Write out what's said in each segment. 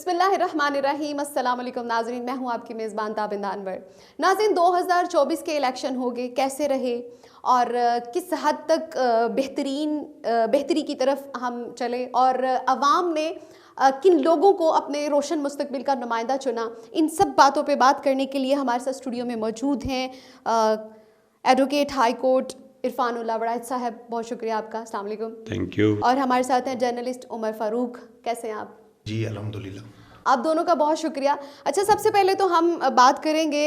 बिस्मिल्लाहिर्रहमानिर्रहीम, अस्सलाम वालेकुम नाज़रीन। मैं हूँ आपकी मेज़बान ताबिंदा अनवर। नाज़रीन, 2024 के इलेक्शन हो गए, कैसे रहे और किस हद तक बेहतरी की तरफ हम चले और अवाम ने किन लोगों को अपने रोशन मुस्तकबिल का नुमाइंदा चुना, इन सब बातों पे बात करने के लिए हमारे साथ स्टूडियो में मौजूद हैं advocate high court Irfanullah Waraich साहब। बहुत शुक्रिया आपका, अस्सलाम वालेकुम। Thank you. और हमारे साथ हैं जर्नलिस्ट उमर फ़ारूक। कैसे हैं आप? जी अल्हम्दुलिल्लाह। आप दोनों का बहुत शुक्रिया। अच्छा, सबसे पहले तो हम बात करेंगे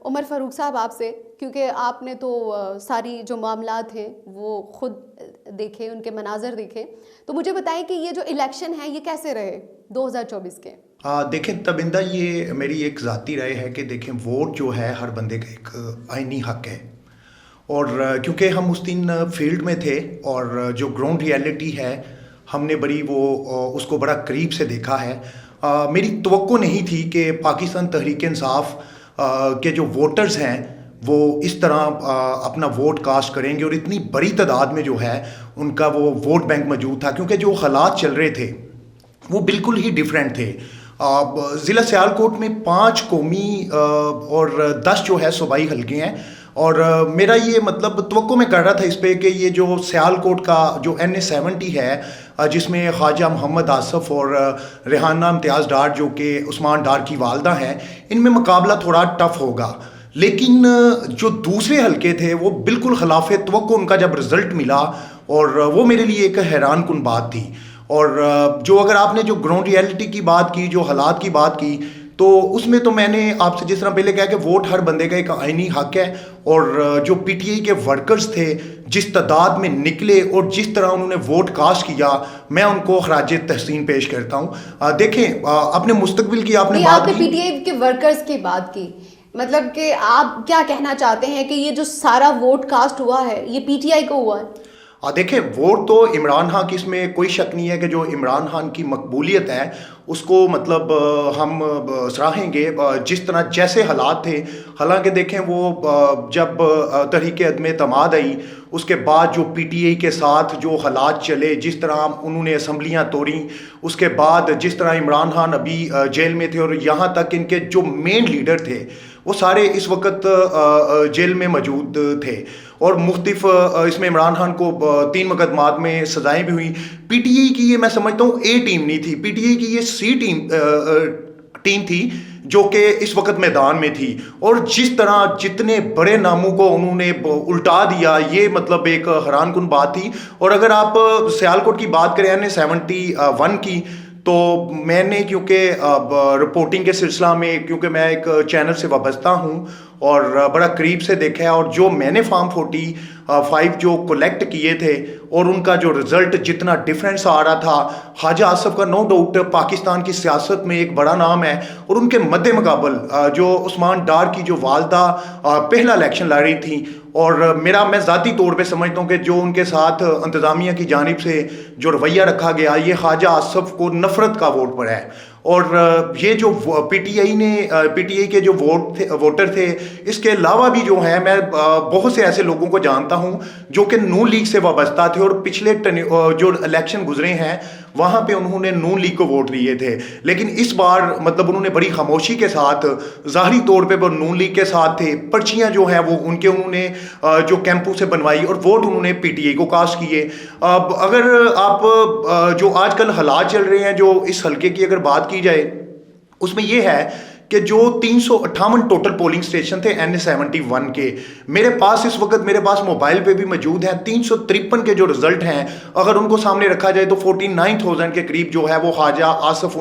उमर फ़ारूक साहब आपसे, क्योंकि आपने तो सारी जो मामलात हैं वो ख़ुद देखे, उनके मनाजर देखे। तो मुझे बताएं कि ये जो इलेक्शन है ये कैसे रहे 2024 के? देखें तबिंदा, ये मेरी एक ज़ाती राय है कि देखें वोट जो है हर बंदे का एक आइनी हक है, और क्योंकि हम उस दिन फील्ड में थे और जो ग्राउंड रियलिटी है हमने उसको बड़ा करीब से देखा है। मेरी तवक्को नहीं थी कि पाकिस्तान तहरीक इंसाफ के जो वोटर्स हैं वो इस तरह अपना वोट कास्ट करेंगे और इतनी बड़ी तादाद में जो है उनका वो वोट बैंक मौजूद था, क्योंकि जो हालात चल रहे थे वो बिल्कुल ही डिफरेंट थे। ज़िला सियालकोट में 5 कौमी और 10 जो है सूबाई हल्के हैं, और मेरा ये मतलब तवक्को मैं कर रहा था इस पे कि ये जो सियालकोट का जो NA-70 है जिसमें ख्वाजा मोहम्मद आसफ़ और रेहाना इम्तियाज़ डार जो कि उस्मान डार की वालदा हैं, इनमें मुकाबला थोड़ा टफ होगा। लेकिन जो दूसरे हल्के थे वो बिल्कुल खिलाफ तवक्को उनका जब रिज़ल्ट मिला, और वो मेरे लिए एक हैरान कुन बात थी। और जो अगर आपने जो ग्राउंड रियलिटी की बात की, जो हालात की बात की, तो उसमें तो मैंने आपसे जिस तरह पहले कहा कि वोट हर बंदे का एक आइनी हक है, और जो PTI के वर्कर्स थे जिस तादाद में निकले और जिस तरह उन्होंने वोट कास्ट किया, मैं उनको खराज तहसीन पेश करता हूँ। देखें अपने मुस्तकबिल की आपने बात की, PTI के वर्कर्स की बात की, मतलब कि आप क्या कहना चाहते हैं कि ये जो सारा वोट कास्ट हुआ है ये PTI को हुआ है? देखें वोट तो इमरान खान की, इसमें कोई शक नहीं है कि जो इमरान खान की मकबूलियत है उसको मतलब हम सराहेंगे जिस तरह जैसे हालात थे। हालांकि देखें वो जब तहरीक अदम एतमाद आई उसके बाद जो PTI के साथ जो हालात चले, जिस तरह उन्होंने असम्बलियाँ तोड़ी, उसके बाद जिस तरह इमरान खान अभी जेल में थे और यहाँ तक इनके जो मेन लीडर थे वो सारे इस वक्त जेल में मौजूद थे, और मुख्तलिफ इसमें इमरान खान को 3 मुकदमात में सजाएं भी हुई। PTI की ये मैं समझता हूँ A टीम नहीं थी, PTI की ये C टीम थी जो कि इस वक्त मैदान में थी, और जिस तरह जितने बड़े नामों को उन्होंने उल्टा दिया, ये मतलब एक हैरान कुन बात थी। और अगर आप सियालकोट की बात करें NA-71 की, तो मैंने क्योंकि रिपोर्टिंग के सिलसिला में, क्योंकि मैं एक चैनल से वाबस्ता हूँ और बड़ा करीब से देखा है, और जो मैंने फॉर्म 45 जो कलेक्ट किए थे और उनका जो रिज़ल्ट जितना डिफरेंस आ रहा था, ख्वाजा आसफ़ का नो डाउट पाकिस्तान की सियासत में एक बड़ा नाम है, और उनके मद्दे मुकाबल जो उस्मान डार की जो वालदा पहला इलेक्शन लड़ रही थी, और मैं ज़ाती तौर पे समझता हूँ कि जो उनके साथ इंतज़ामिया की जानिब से जो रवैया रखा गया ये ख्वाजा आसफ़ को नफ़रत का वोट पड़ा है। और ये जो PTI के जो वोटर थे, इसके अलावा भी जो है मैं बहुत से ऐसे लोगों को जानता हूँ जो कि नून लीग से वाबस्ता थे, और पिछले जो इलेक्शन गुजरे हैं वहाँ पे उन्होंने नून लीग को वोट दिए थे, लेकिन इस बार मतलब उन्होंने बड़ी खामोशी के साथ, ज़ाहिरी तौर पे वो नून लीग के साथ थे, पर्चियाँ जो हैं वो उन्होंने जो कैंपों से बनवाई और वोट उन्होंने PTI को कास्ट किए। अब अगर आप जो आजकल हालात चल रहे हैं जो इस हल्के की अगर बात की जाए, उसमें यह है कि जो 358 टोटल पोलिंग स्टेशन थे NA-71 के, मेरे पास इस वक्त मोबाइल पे भी मौजूद हैं 353 के जो रिजल्ट हैं, अगर उनको सामने रखा जाए तो 49,000 के करीब जो है वो ख्वाजा आसफ़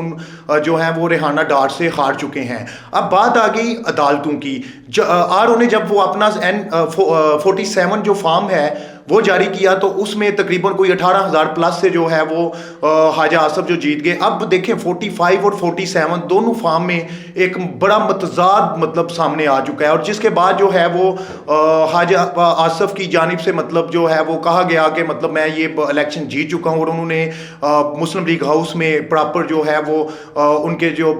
जो है वो रेहाना डार से हार चुके हैं। अब बात आ गई अदालतों की। RO ने जब वो अपना N47 जो फॉर्म है वो जारी किया तो उसमें तकरीबन कोई 18,000 प्लस से जो है वो ख्वाजा आसफ़ जो जीत गए। अब देखें 45 और 47 दोनों फार्म में एक बड़ा मतजाद मतलब सामने आ चुका है, और जिसके बाद जो है वो ख्वाजा आसफ़ की जानिब से मतलब जो है वो कहा गया कि मतलब मैं ये इलेक्शन जीत चुका हूँ, और उन्होंने मुस्लिम लीग हाउस में प्रॉपर जो है वो उनके जो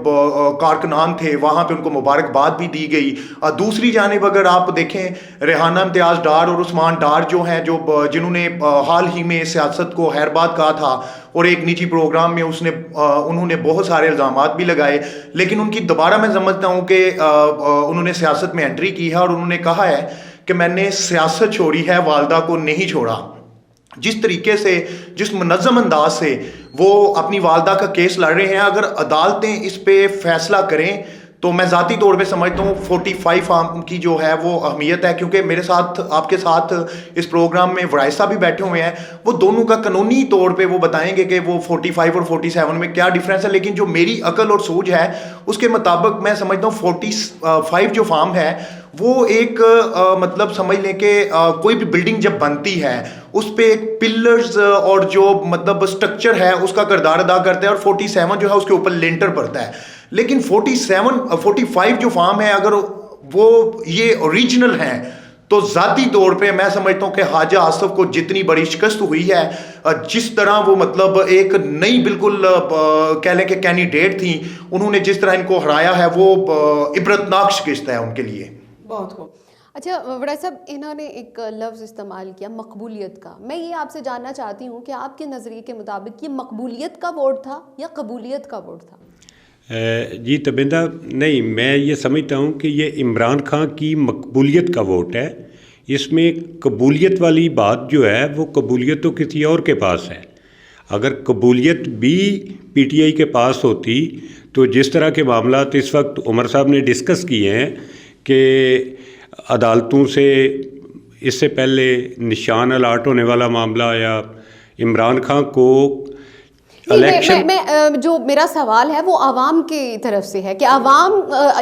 कारकुनान थे वहाँ पे उनको मुबारकबाद भी दी गई। दूसरी जानिब अगर आप देखें रेहाना इम्तियाज़ डार और उस्मान डार जो हैं, जो जिन्होंने हाल ही में सियासत को हैरबाद कहा था और एक निजी प्रोग्राम में उन्होंने बहुत सारे इल्ज़ामात भी लगाए, लेकिन उनकी दोबारा मैं समझता हूँ कि उन्होंने सियासत में एंट्री की है और उन्होंने कहा है कि मैंने सियासत छोड़ी है, वालदा को नहीं छोड़ा। जिस तरीके से, जिस मुनज़्ज़म अंदाज से वो अपनी वालदा का केस लड़ रहे हैं, अगर अदालतें इस पे फैसला करें तो मैं ज़ाती तौर पे समझता हूँ 45 आर्म की जो है वो अहमियत है, क्योंकि मेरे साथ, आपके साथ इस प्रोग्राम में वराइसा भी बैठे हुए हैं, वो दोनों का कानूनी तौर पे वो बताएंगे कि वो 45 और 47 में क्या डिफरेंस है। लेकिन जो मेरी अकल और सोच है उसके मुताबिक मैं समझता हूँ 45 जो फार्म है वो एक मतलब समझ लें कि कोई भी बिल्डिंग जब बनती है उस पे एक पिलर्स और जो मतलब स्ट्रक्चर है उसका किरदार अदा करता है, और 47 जो है उसके ऊपर लेंटर पड़ता है। लेकिन 45 जो फार्म है, अगर वो ये ओरिजिनल हैं तो ज़ाती तौर पे मैं समझता हूँ कि ख्वाजा आसिफ को जितनी बड़ी शिकस्त हुई है, जिस तरह वो मतलब एक नई बिल्कुल कह लें कि कैंडिडेट थी, उन्होंने जिस तरह इनको हराया है वो इबरतनाक शिकस्त है उनके लिए। बहुत खूब। अच्छा वड़ा साहब, इन्होंने एक लफ्ज़ इस्तेमाल किया मकबूलियत का। मैं ये आपसे जानना चाहती हूँ कि आपके नज़रिए के मुताबिक ये मकबूलियत का वोट था या कबूलियत का वोट था? जी तबिंदा, नहीं, मैं ये समझता हूँ कि ये इमरान खान की मकबूलियत का वोट है। इसमें कबूलियत वाली बात जो है वो कबूलियत तो किसी और के पास है। अगर कबूलियत भी पीटीआई के पास होती तो जिस तरह के मामला इस वक्त उमर साहब ने डिस्कस किए हैं कि अदालतों से इससे पहले निशान अलाट होने वाला मामला या इमरान खान को इलेक्शन, मैं जो मेरा सवाल है वो आवाम की तरफ से है कि आवाम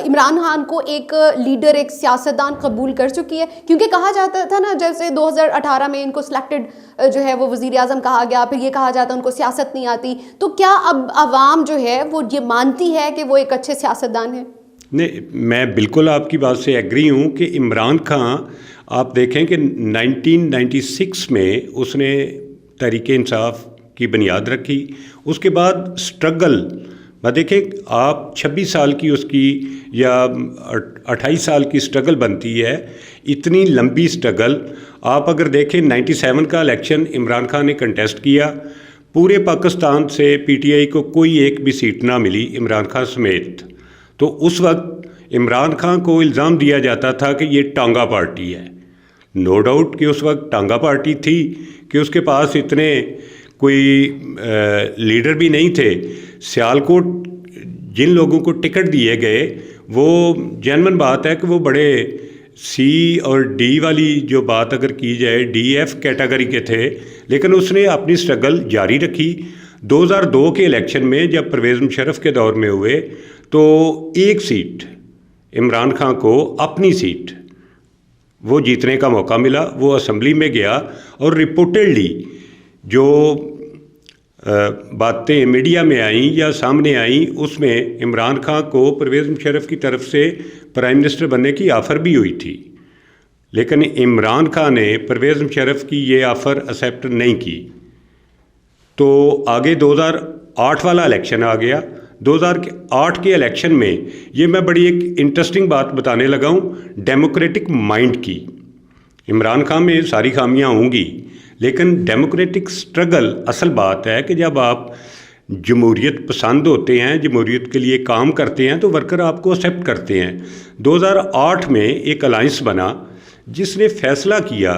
इमरान खान को एक लीडर, एक सियासतदान कबूल कर चुकी है, क्योंकि कहा जाता था ना, जैसे 2018 में इनको सिलेक्टेड जो है वो वज़ीर आज़म कहा गया, फिर ये कहा जाता उनको सियासत नहीं आती, तो क्या अब आवाम जो है वो ये मानती है कि वो एक अच्छे सियासतदान है? नहीं, मैं बिल्कुल आपकी बात से एग्री हूँ कि इमरान खान, आप देखें कि 1996 में उसने तहरीक इंसाफ की बुनियाद रखी, उसके बाद स्ट्रगल, मैं देखें आप 26 साल की उसकी या 28 साल की स्ट्रगल बनती है, इतनी लंबी स्ट्रगल। आप अगर देखें 97 का इलेक्शन इमरान खान ने कंटेस्ट किया, पूरे पाकिस्तान से पीटीआई को कोई एक भी सीट ना मिली इमरान खान समेत। तो उस वक्त इमरान खान को इल्ज़ाम दिया जाता था कि ये टांगा पार्टी है। नो डाउट कि उस वक्त टांगा पार्टी थी कि उसके पास इतने कोई लीडर भी नहीं थे। सियालकोट जिन लोगों को टिकट दिए गए, वो जेन्युइन बात है कि वो बड़े सी और डी वाली जो बात अगर की जाए DF कैटेगरी के थे, लेकिन उसने अपनी स्ट्रगल जारी रखी। 2002 के इलेक्शन में जब परवेज़ मुशर्रफ के दौर में हुए तो एक सीट इमरान खान को, अपनी सीट वो जीतने का मौका मिला, वो असम्बली में गया और रिपोर्टेडली जो बातें मीडिया में आईं या सामने आईं उसमें इमरान खान को परवेज़ मुशर्रफ की तरफ से प्राइम मिनिस्टर बनने की ऑफ़र भी हुई थी, लेकिन इमरान खान ने परवेज़ मुशर्रफ की ये ऑफ़र एक्सेप्ट नहीं की। तो आगे 2008 वाला इलेक्शन आ गया। 2008 के इलेक्शन में ये मैं बड़ी एक इंटरेस्टिंग बात बताने लगा हूँ डेमोक्रेटिक माइंड की। इमरान खान में सारी खामियाँ होंगी, लेकिन डेमोक्रेटिक स्ट्रगल असल बात है कि जब आप जमहूरियत पसंद होते हैं, जमहूरियत के लिए काम करते हैं, तो वर्कर आपको एक्सेप्ट करते हैं। 2008 में एक अलायंस बना जिसने फैसला किया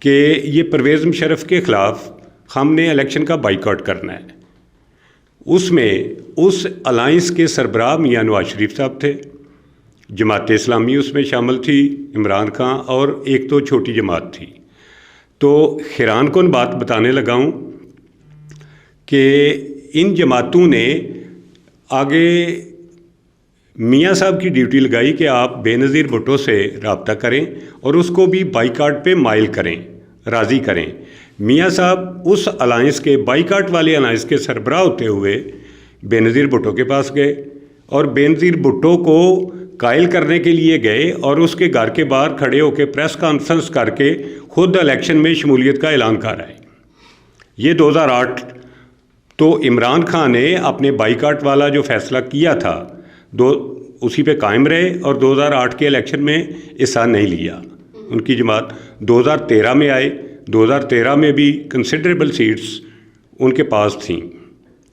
कि ये परवेज़ मुशर्रफ के ख़िलाफ़ हमने इलेक्शन का बाइकआउट करना है। उसमें उस अलायंस के सरबराह मियां नवाज शरीफ साहब थे, जमात इस्लामी उसमें शामिल थी, इमरान खान, और एक तो छोटी जमात थी। तो हैरान कौन बात बताने लगा हूँ कि इन जमातों ने आगे मियां साहब की ड्यूटी लगाई कि आप बेनज़ीर भुट्टो से रब्ता करें और उसको भी बाइकाट पे माइल करें, राज़ी करें। मियां साहब उस अलायंस के, बाइकाट वाले अलायंस के सरबराह होते हुए बेनज़ीर भुट्टो के पास गए और बेनज़ीर भुट्टो को कायल करने के लिए गए और उसके घर के बाहर खड़े होकर प्रेस कॉन्फ्रेंस करके खुद इलेक्शन में शमूलियत का ऐलान कर आए। ये 2008। तो इमरान खान ने अपने बाइकाट वाला जो फ़ैसला किया था उसी पे कायम रहे और 2008 के इलेक्शन में हिस्सा नहीं लिया। उनकी जमात 2013 में आए, 2013 में भी कंसिडरेबल सीट्स उनके पास थीं।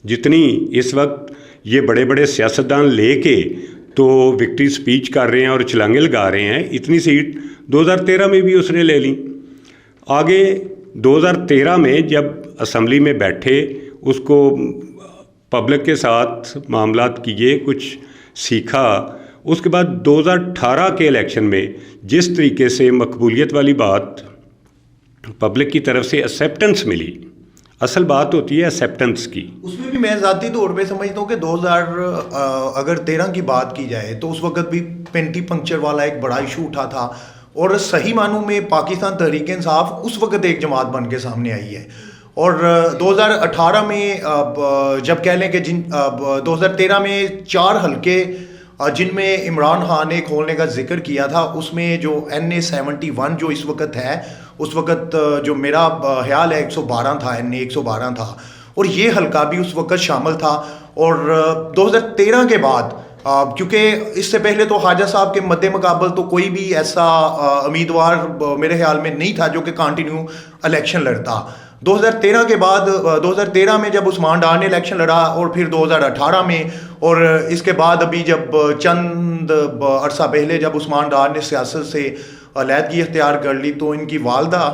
जितनी इस वक्त ये बड़े बड़े सियासतदान लेके तो विक्ट्री स्पीच कर रहे हैं और छलांगे लगा रहे हैं, इतनी सीट 2013 में भी उसने ले ली। आगे 2013 में जब असम्बली में बैठे, उसको पब्लिक के साथ मामलात किए, कुछ सीखा, उसके बाद 2018 के इलेक्शन में जिस तरीके से मकबूलियत वाली बात पब्लिक की तरफ से एक्सेप्टेंस मिली, असल बात होती है एक्सेप्टेंस की। उसमें भी मैं ज़ाती तौर पे समझता हूँ कि 2013 की बात की जाए तो उस वक्त भी पेंटी पंक्चर वाला एक बड़ा इशू उठा था और सही मानों में पाकिस्तान तहरीक इंसाफ उस वक्त एक जमात बन के सामने आई है। और 2018 में जब कह लें कि 2013 में 4 हलके जिनमें इमरान खान ने खोलने का जिक्र किया था, उसमें जो NA 71 जो इस वक्त है, उस वक्त जो मेरा ख्याल है 112 था, NA 112 था, और ये हलका भी उस वक्त शामिल था। और 2013 के बाद क्योंकि इससे पहले तो ख्वाजा साहब के मद्दे मुकाबल तो कोई भी ऐसा उम्मीदवार मेरे ख्याल में नहीं था जो कि कंटिन्यू इलेक्शन लड़ता। 2013 के बाद 2013 में जब उस्मान डार ने इलेक्शन लड़ा और फिर 2018 में, और इसके बाद अभी जब चंद अरसा पहले जब उस्मान डार ने सियासत से अलहदगी इख्तियार कर ली, तो इनकी वालदा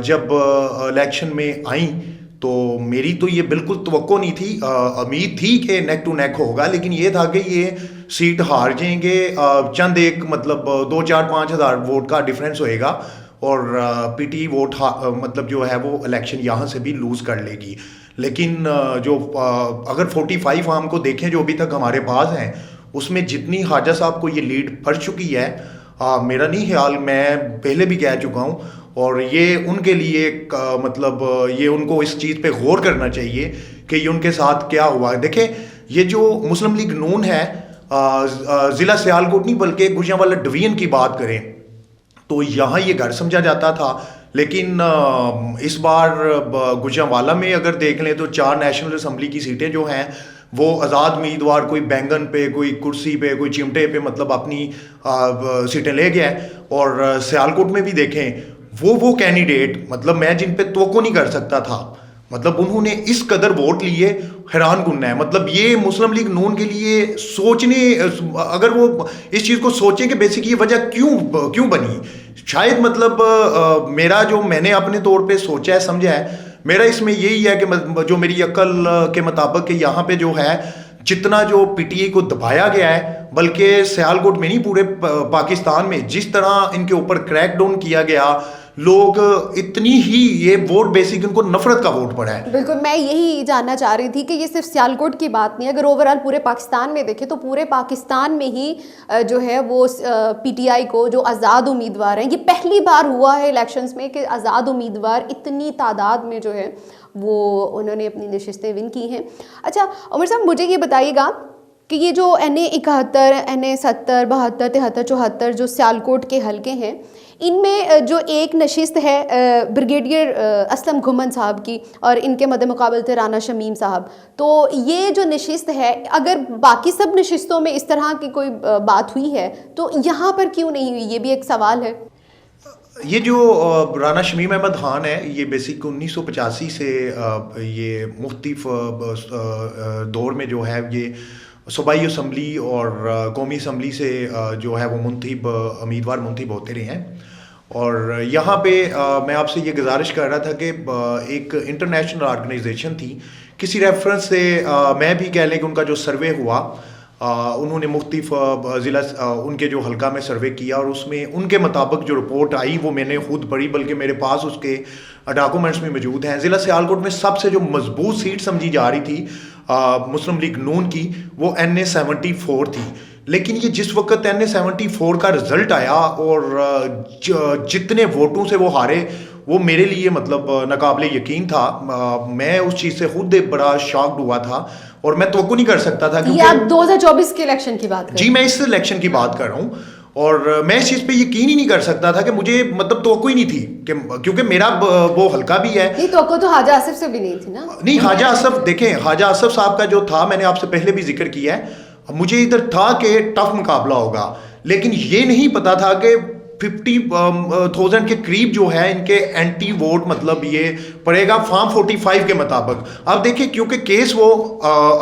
जब इलेक्शन में आई तो मेरी तो ये बिल्कुल तवक्को नहीं थी, उम्मीद थी कि नेक टू नेक होगा, लेकिन ये था कि ये सीट हार जाएंगे, चंद एक मतलब 2-4-5 हज़ार वोट का डिफरेंस होएगा और पीटी वोट मतलब जो है वो इलेक्शन यहाँ से भी लूज़ कर लेगी। लेकिन जो अगर 45 आर्म को देखें जो अभी तक हमारे पास हैं, उसमें जितनी ख्वाजा साहब को ये लीड पड़ चुकी है, मेरा नहीं ख्याल, मैं पहले भी कह चुका हूँ, और ये उनके लिए मतलब ये उनको इस चीज़ पे गौर करना चाहिए कि ये उनके साथ क्या हुआ। देखें, ये जो मुस्लिम लीग नून है, ज़िला सियालकोट नहीं बल्कि गुजरांवाला डिवीजन की बात करें तो यहाँ ये घर समझा जाता था, लेकिन इस बार गुजरांवाला में अगर देख लें तो 4 नेशनल असम्बली की सीटें जो हैं वो आज़ाद उम्मीदवार कोई बैंगन पे, कोई कुर्सी पे, कोई चिमटे पे मतलब अपनी सीटें ले गया है। और सियालकोट में भी देखें वो कैंडिडेट मतलब मैं जिन पे तवक्को नहीं कर सकता था, मतलब उन्होंने इस कदर वोट लिए, हैरान कुन है। मतलब ये मुस्लिम लीग नून के लिए सोचने, अगर वो इस चीज़ को सोचें कि बेसिक ये वजह क्यों बनी, शायद मतलब मेरा जो मैंने अपने तौर पे सोचा है, समझा है, मेरा इसमें यही है कि जो मेरी अक्ल के मुताबिक कि यहाँ पे जो है जितना जो पीटीआई को दबाया गया है, बल्कि सियालकोट में नहीं पूरे पाकिस्तान में जिस तरह इनके ऊपर क्रैकडाउन किया गया, लोग इतनी ही ये वोट बेसिक इनको नफरत का वोट पड़ा है। बिल्कुल, मैं यही जानना चाह रही थी कि ये सिर्फ सियालकोट की बात नहीं, अगर ओवरऑल पूरे पाकिस्तान में देखें तो पूरे पाकिस्तान में ही जो है वो पीटीआई को जो आज़ाद उम्मीदवार हैं, ये पहली बार हुआ है इलेक्शंस में कि आज़ाद उम्मीदवार इतनी तादाद में जो है वो उन्होंने अपनी नशिस्तें विन की हैं। अच्छा उमर साहब, मुझे ये बताइएगा कि ये जो NA 71, NA 70, 72, 73, 74 जो सियालकोट के हलके हैं, इनमें जो एक नशिस्त है ब्रिगेडियर असलम घुमन साहब की और इनके मद्दे मुकाबले थे राना शमीम साहब, तो ये जो नशिस्त है, अगर बाकी सब नशिस्तों में इस तरह की कोई बात हुई है तो यहाँ पर क्यों नहीं हुई, ये भी एक सवाल है। ये जो राना शमीम अहमद खान है, ये बेसिक 1985 से ये मुख्तलिफ दौर में जो है ये सूबाई असम्बली और कौमी असम्बली से जो है वो मुंतखब उम्मीदवार मुंतखब होते रहे हैं। और यहाँ पे मैं आपसे ये गुजारिश कर रहा था कि एक इंटरनेशनल ऑर्गेनाइजेशन थी, किसी रेफरेंस से मैं भी कह लें कि उनका जो सर्वे हुआ, उन्होंने मुख्तलिफ ज़िला उनके जो हल्का में सर्वे किया और उसमें उनके मुताबिक जो रिपोर्ट आई वो मैंने खुद पढ़ी, बल्कि मेरे पास उसके डॉक्यूमेंट्स में मौजूद हैं। ज़िला सियालकोट में सबसे जो मजबूत सीट समझी जा रही थी मुस्लिम लीग नून की, वो NA 74 थी। लेकिन ये जिस वक्त NA 74 का रिजल्ट आया और जितने वोटों से वो हारे, वो मेरे लिए मतलब नाकाबिले यकीन था। मैं उस चीज़ से खुद बड़ा शॉक्ड हुआ था और मैं तवक्को नहीं कर सकता था। ये आप 2024 के इलेक्शन की बात कर रहे हैं? जी, मैं इस इलेक्शन की बात कर रहा हूँ और मैं इस चीज़ पे यकीन ही नहीं कर सकता था कि मुझे मतलब तवक्को ही नहीं थी कि क्योंकि मेरा वो हल्का भी है। नहीं, तवक्को तो ख्वाजा आसिफ से भी नहीं थी ना। नहीं, ख्वाजा आसिफ देखें, ख्वाजा आसिफ साहब का जो था, मैंने आपसे पहले भी जिक्र किया है, मुझे इधर था कि टफ मुकाबला होगा, लेकिन ये नहीं पता था कि 50,000 के करीब जो है इनके एंटी वोट मतलब ये पड़ेगा फॉर्म 45 के मुताबिक। अब देखिए क्योंकि केस वो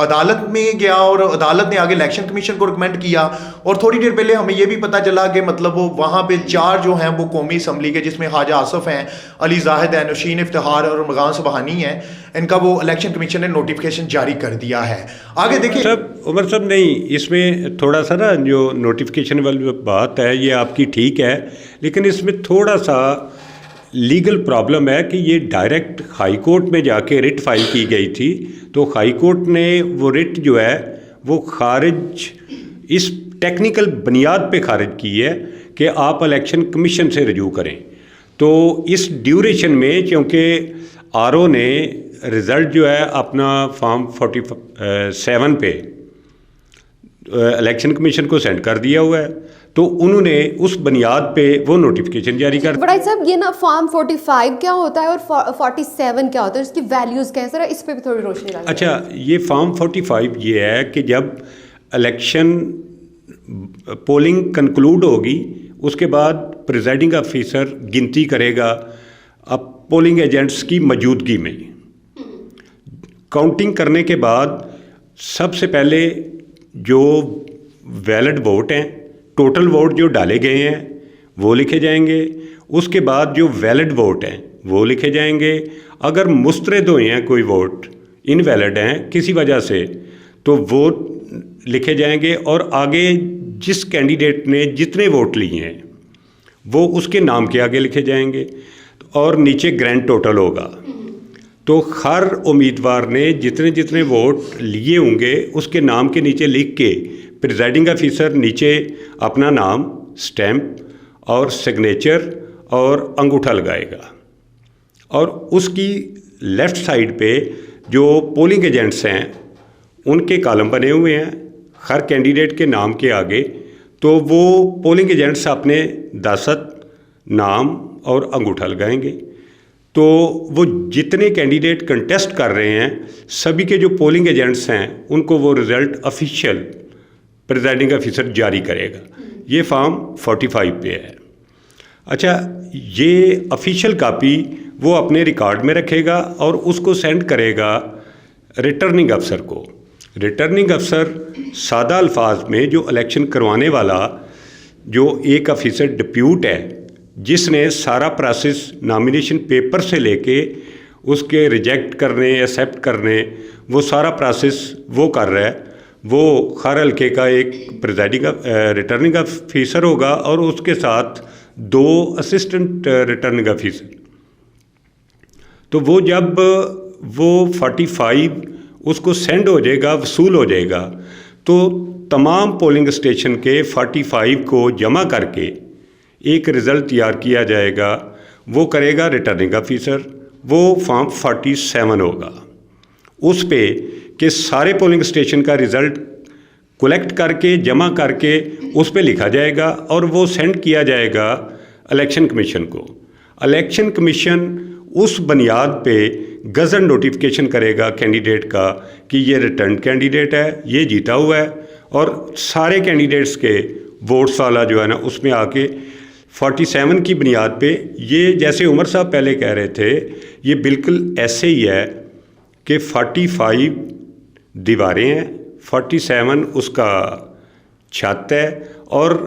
अदालत में गया और अदालत ने आगे इलेक्शन कमीशन को रिकमेंड किया, और थोड़ी देर पहले हमें ये भी पता चला कि मतलब वो वहाँ पे 4 जो हैं वो कौमी असम्बली के, जिसमें ख्वाजा आसफ हैं, अली जाहिद हैं, नौशीन इफ्तिखार और मगान सुबहानी हैं, इनका वो इलेक्शन कमीशन ने नोटिफिकेशन जारी कर दिया है। आगे देखिए उमर साहब नहीं, इसमें थोड़ा सा ना जो नोटिफिकेशन वाली बात है ये आपकी ठीक है, लेकिन इसमें थोड़ा सा लीगल प्रॉब्लम है कि ये डायरेक्ट हाई कोर्ट में जाके रिट फाइल की गई थी, तो हाई कोर्ट ने वो रिट जो है वो खारिज इस टेक्निकल बुनियाद पे खारिज की है कि आप इलेक्शन कमीशन से रजू करें। तो इस ड्यूरेशन में क्योंकि आरओ ने रिज़ल्ट जो है अपना फॉर्म 47 पे इलेक्शन कमीशन को सेंड कर दिया हुआ है, तो उन्होंने उस बुनियाद पे वो नोटिफिकेशन जारी कर। बड़ा साहब ये ना फॉर्म 45 क्या होता है और 47 क्या होता है, इसकी वैल्यूज़ क्या है, सर इस पे भी थोड़ी रोशनी डालिए। अच्छा, ये फॉर्म 45 ये है कि जब इलेक्शन पोलिंग कंक्लूड होगी उसके बाद प्रिजाइडिंग ऑफिसर गिनती करेगा अब पोलिंग एजेंट्स की मौजूदगी में। काउंटिंग करने के बाद सबसे पहले जो वैलिड वोट हैं, टोटल वोट जो डाले गए हैं वो लिखे जाएंगे, उसके बाद जो वैलिड वोट हैं वो लिखे जाएंगे। अगर मुस्तरद हुए हैं कोई वोट, इनवैलिड हैं किसी वजह से, तो वो लिखे जाएंगे, और आगे जिस कैंडिडेट ने जितने वोट लिए हैं वो उसके नाम के आगे लिखे जाएंगे, और नीचे ग्रैंड टोटल होगा। तो हर उम्मीदवार ने जितने जितने वोट लिए होंगे उसके नाम के नीचे लिख के प्रिजाइडिंग ऑफिसर नीचे अपना नाम, स्टैम्प और सिग्नेचर और अंगूठा लगाएगा, और उसकी लेफ़्ट साइड पे जो पोलिंग एजेंट्स हैं उनके कॉलम बने हुए हैं हर कैंडिडेट के नाम के आगे, तो वो पोलिंग एजेंट्स अपने दस्तखत, नाम और अंगूठा लगाएंगे। तो वो जितने कैंडिडेट कंटेस्ट कर रहे हैं सभी के जो पोलिंग एजेंट्स हैं उनको वो रिज़ल्ट ऑफिशियल प्रिजाइडिंग ऑफिसर जारी करेगा। ये फॉर्म 45 पे है। अच्छा, ये ऑफिशियल कापी वो अपने रिकॉर्ड में रखेगा और उसको सेंड करेगा रिटर्निंग अफसर को। रिटर्निंग अफसर सादा अल्फाज में जो इलेक्शन करवाने वाला जो एक ऑफिसर डिप्यूट है, जिसने सारा प्रोसेस नॉमिनेशन पेपर से लेके उसके रिजेक्ट करने, एक्सेप्ट करने, वो सारा प्रोसेस वो कर रहा है, वो हर हल्के का एक प्रिजाइडिंग रिटर्निंग ऑफिसर होगा और उसके साथ 2 असिस्टेंट रिटर्निंग ऑफिसर। तो वो जब वो 45 उसको सेंड हो जाएगा, वसूल हो जाएगा, तो तमाम पोलिंग स्टेशन के 45 को जमा करके एक रिज़ल्ट तैयार किया जाएगा। वो करेगा रिटर्निंग ऑफिसर, वो फॉर्म 47 होगा। उस पे कि सारे पोलिंग स्टेशन का रिज़ल्ट कलेक्ट करके जमा करके उस पे लिखा जाएगा और वो सेंड किया जाएगा इलेक्शन कमीशन को। इलेक्शन कमीशन उस बुनियाद पे गज़ट नोटिफिकेशन करेगा कैंडिडेट का कि ये रिटर्न कैंडिडेट है, ये जीता हुआ है, और सारे कैंडिडेट्स के वोट्स वाला जो है ना उसमें आके 47 की बुनियाद पे, ये जैसे उमर साहब पहले कह रहे थे, ये बिल्कुल ऐसे ही है कि 45 दीवारें हैं, 47 उसका छत है, और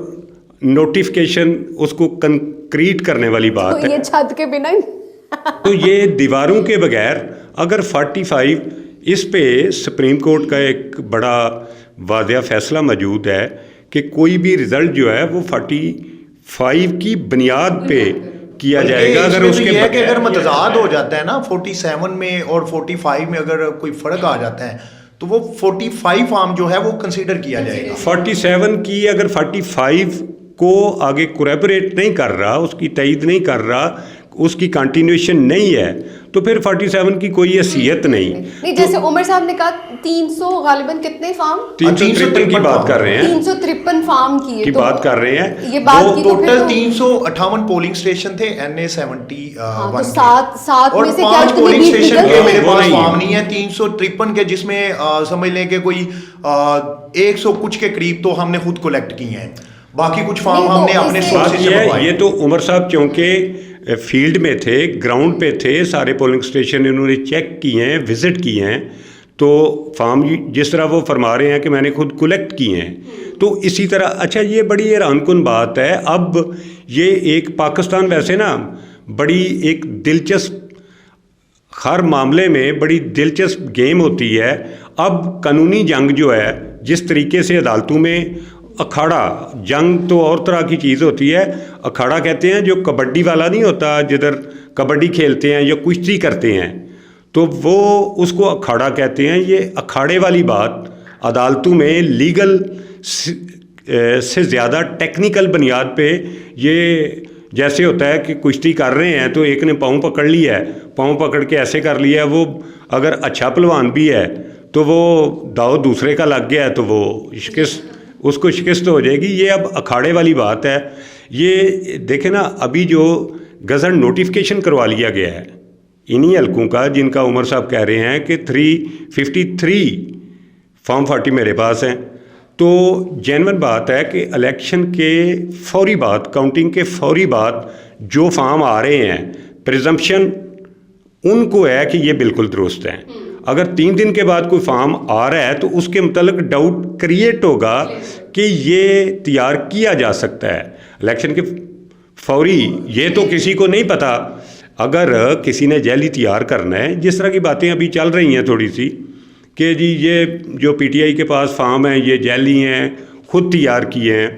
नोटिफिकेशन उसको कंक्रीट करने वाली बात तो है। ये छत के बिना तो ये दीवारों के बगैर अगर 45, इस पे सुप्रीम कोर्ट का एक बड़ा वाज़िया फैसला मौजूद है कि कोई भी रिज़ल्ट जो है वो 45 की बुनियाद पे किया जाएगा। अगर उसके ये है कि अगर मतजाद हो जाता है ना 47 में और 45 में अगर कोई फ़र्क आ जाता है तो वो 45 फॉर्म जो है वो कंसीडर किया जाएगा। 47 की अगर 45 को आगे कोरैबोरेट नहीं कर रहा, उसकी तईद नहीं कर रहा, उसकी कंटिन्यूएशन नहीं है, तो फिर 47 की कोई हैसियत नहीं। जैसे उमर साहब ने कहा 300 गालिबन कितने फार्म, 353 की बात कर रहे हैं, 353 फार्म की तो बात कर रहे हैं। ये बात की टोटल 358 पोलिंग स्टेशन थे NA 71 तो सात और में से 5 पोलिंग स्टेशन के मेरे पास नहीं फॉर्म नहीं है 353 के, जिसमें समझ लें कि कोई 100 कुछ के करीब तो हमने खुद कलेक्ट किए हैं। बाकी कुछ फार्म नहीं, तो हमने अपने इससे- बात सोर्सेज ये से है, मंगवाए। ये तो उमर साहब चूँकि फील्ड में थे, ग्राउंड पे थे, सारे पोलिंग स्टेशन इन्होंने चेक किए हैं, विज़िट किए हैं, तो फार्म जिस तरह वो फरमा रहे हैं कि मैंने खुद कलेक्ट किए हैं, तो इसी तरह अच्छा ये बड़ी हैरानकुन बात है। अब ये एक पाकिस्तान वैसे ना बड़ी एक दिलचस्प, हर मामले में बड़ी दिलचस्प गेम होती है। अब कानूनी जंग जो है, जिस तरीके से अदालतों में अखाड़ा, जंग तो और तरह की चीज़ होती है, अखाड़ा कहते हैं जो कबड्डी वाला नहीं होता, जिधर कबड्डी खेलते हैं या कुश्ती करते हैं, तो वो उसको अखाड़ा कहते हैं। ये अखाड़े वाली बात अदालतों में लीगल से ज़्यादा टेक्निकल बुनियाद पे, ये जैसे होता है कि कुश्ती कर रहे हैं तो एक ने पाँव पकड़ लिया है, पाँव पकड़ के ऐसे कर लिया है, वो अगर अच्छा पहलवान भी है तो वो दाव दूसरे का लग गया है तो वो शिकस्त, उसको शिकस्त हो जाएगी। ये अब अखाड़े वाली बात है। ये देखें ना, अभी जो गज़ट नोटिफिकेशन करवा लिया गया है इन्हीं हलकों का, जिनका उमर साहब कह रहे हैं कि 353 फॉर्म 40 मेरे पास हैं, तो जेन्युइन बात है कि इलेक्शन के फौरी बाद, काउंटिंग के फौरी बाद जो फार्म आ रहे हैं, प्रिजम्पशन उनको है कि ये बिल्कुल दुरुस्त हैं। अगर 3 दिन के बाद कोई फार्म आ रहा है तो उसके मतलब डाउट क्रिएट होगा कि ये तैयार किया जा सकता है इलेक्शन के फौरी। ये तो किसी को नहीं पता, अगर किसी ने जैली तैयार करना है, जिस तरह की बातें अभी चल रही हैं थोड़ी सी कि जी ये जो पीटीआई के पास फार्म हैं ये जैली हैं, खुद तैयार किए हैं,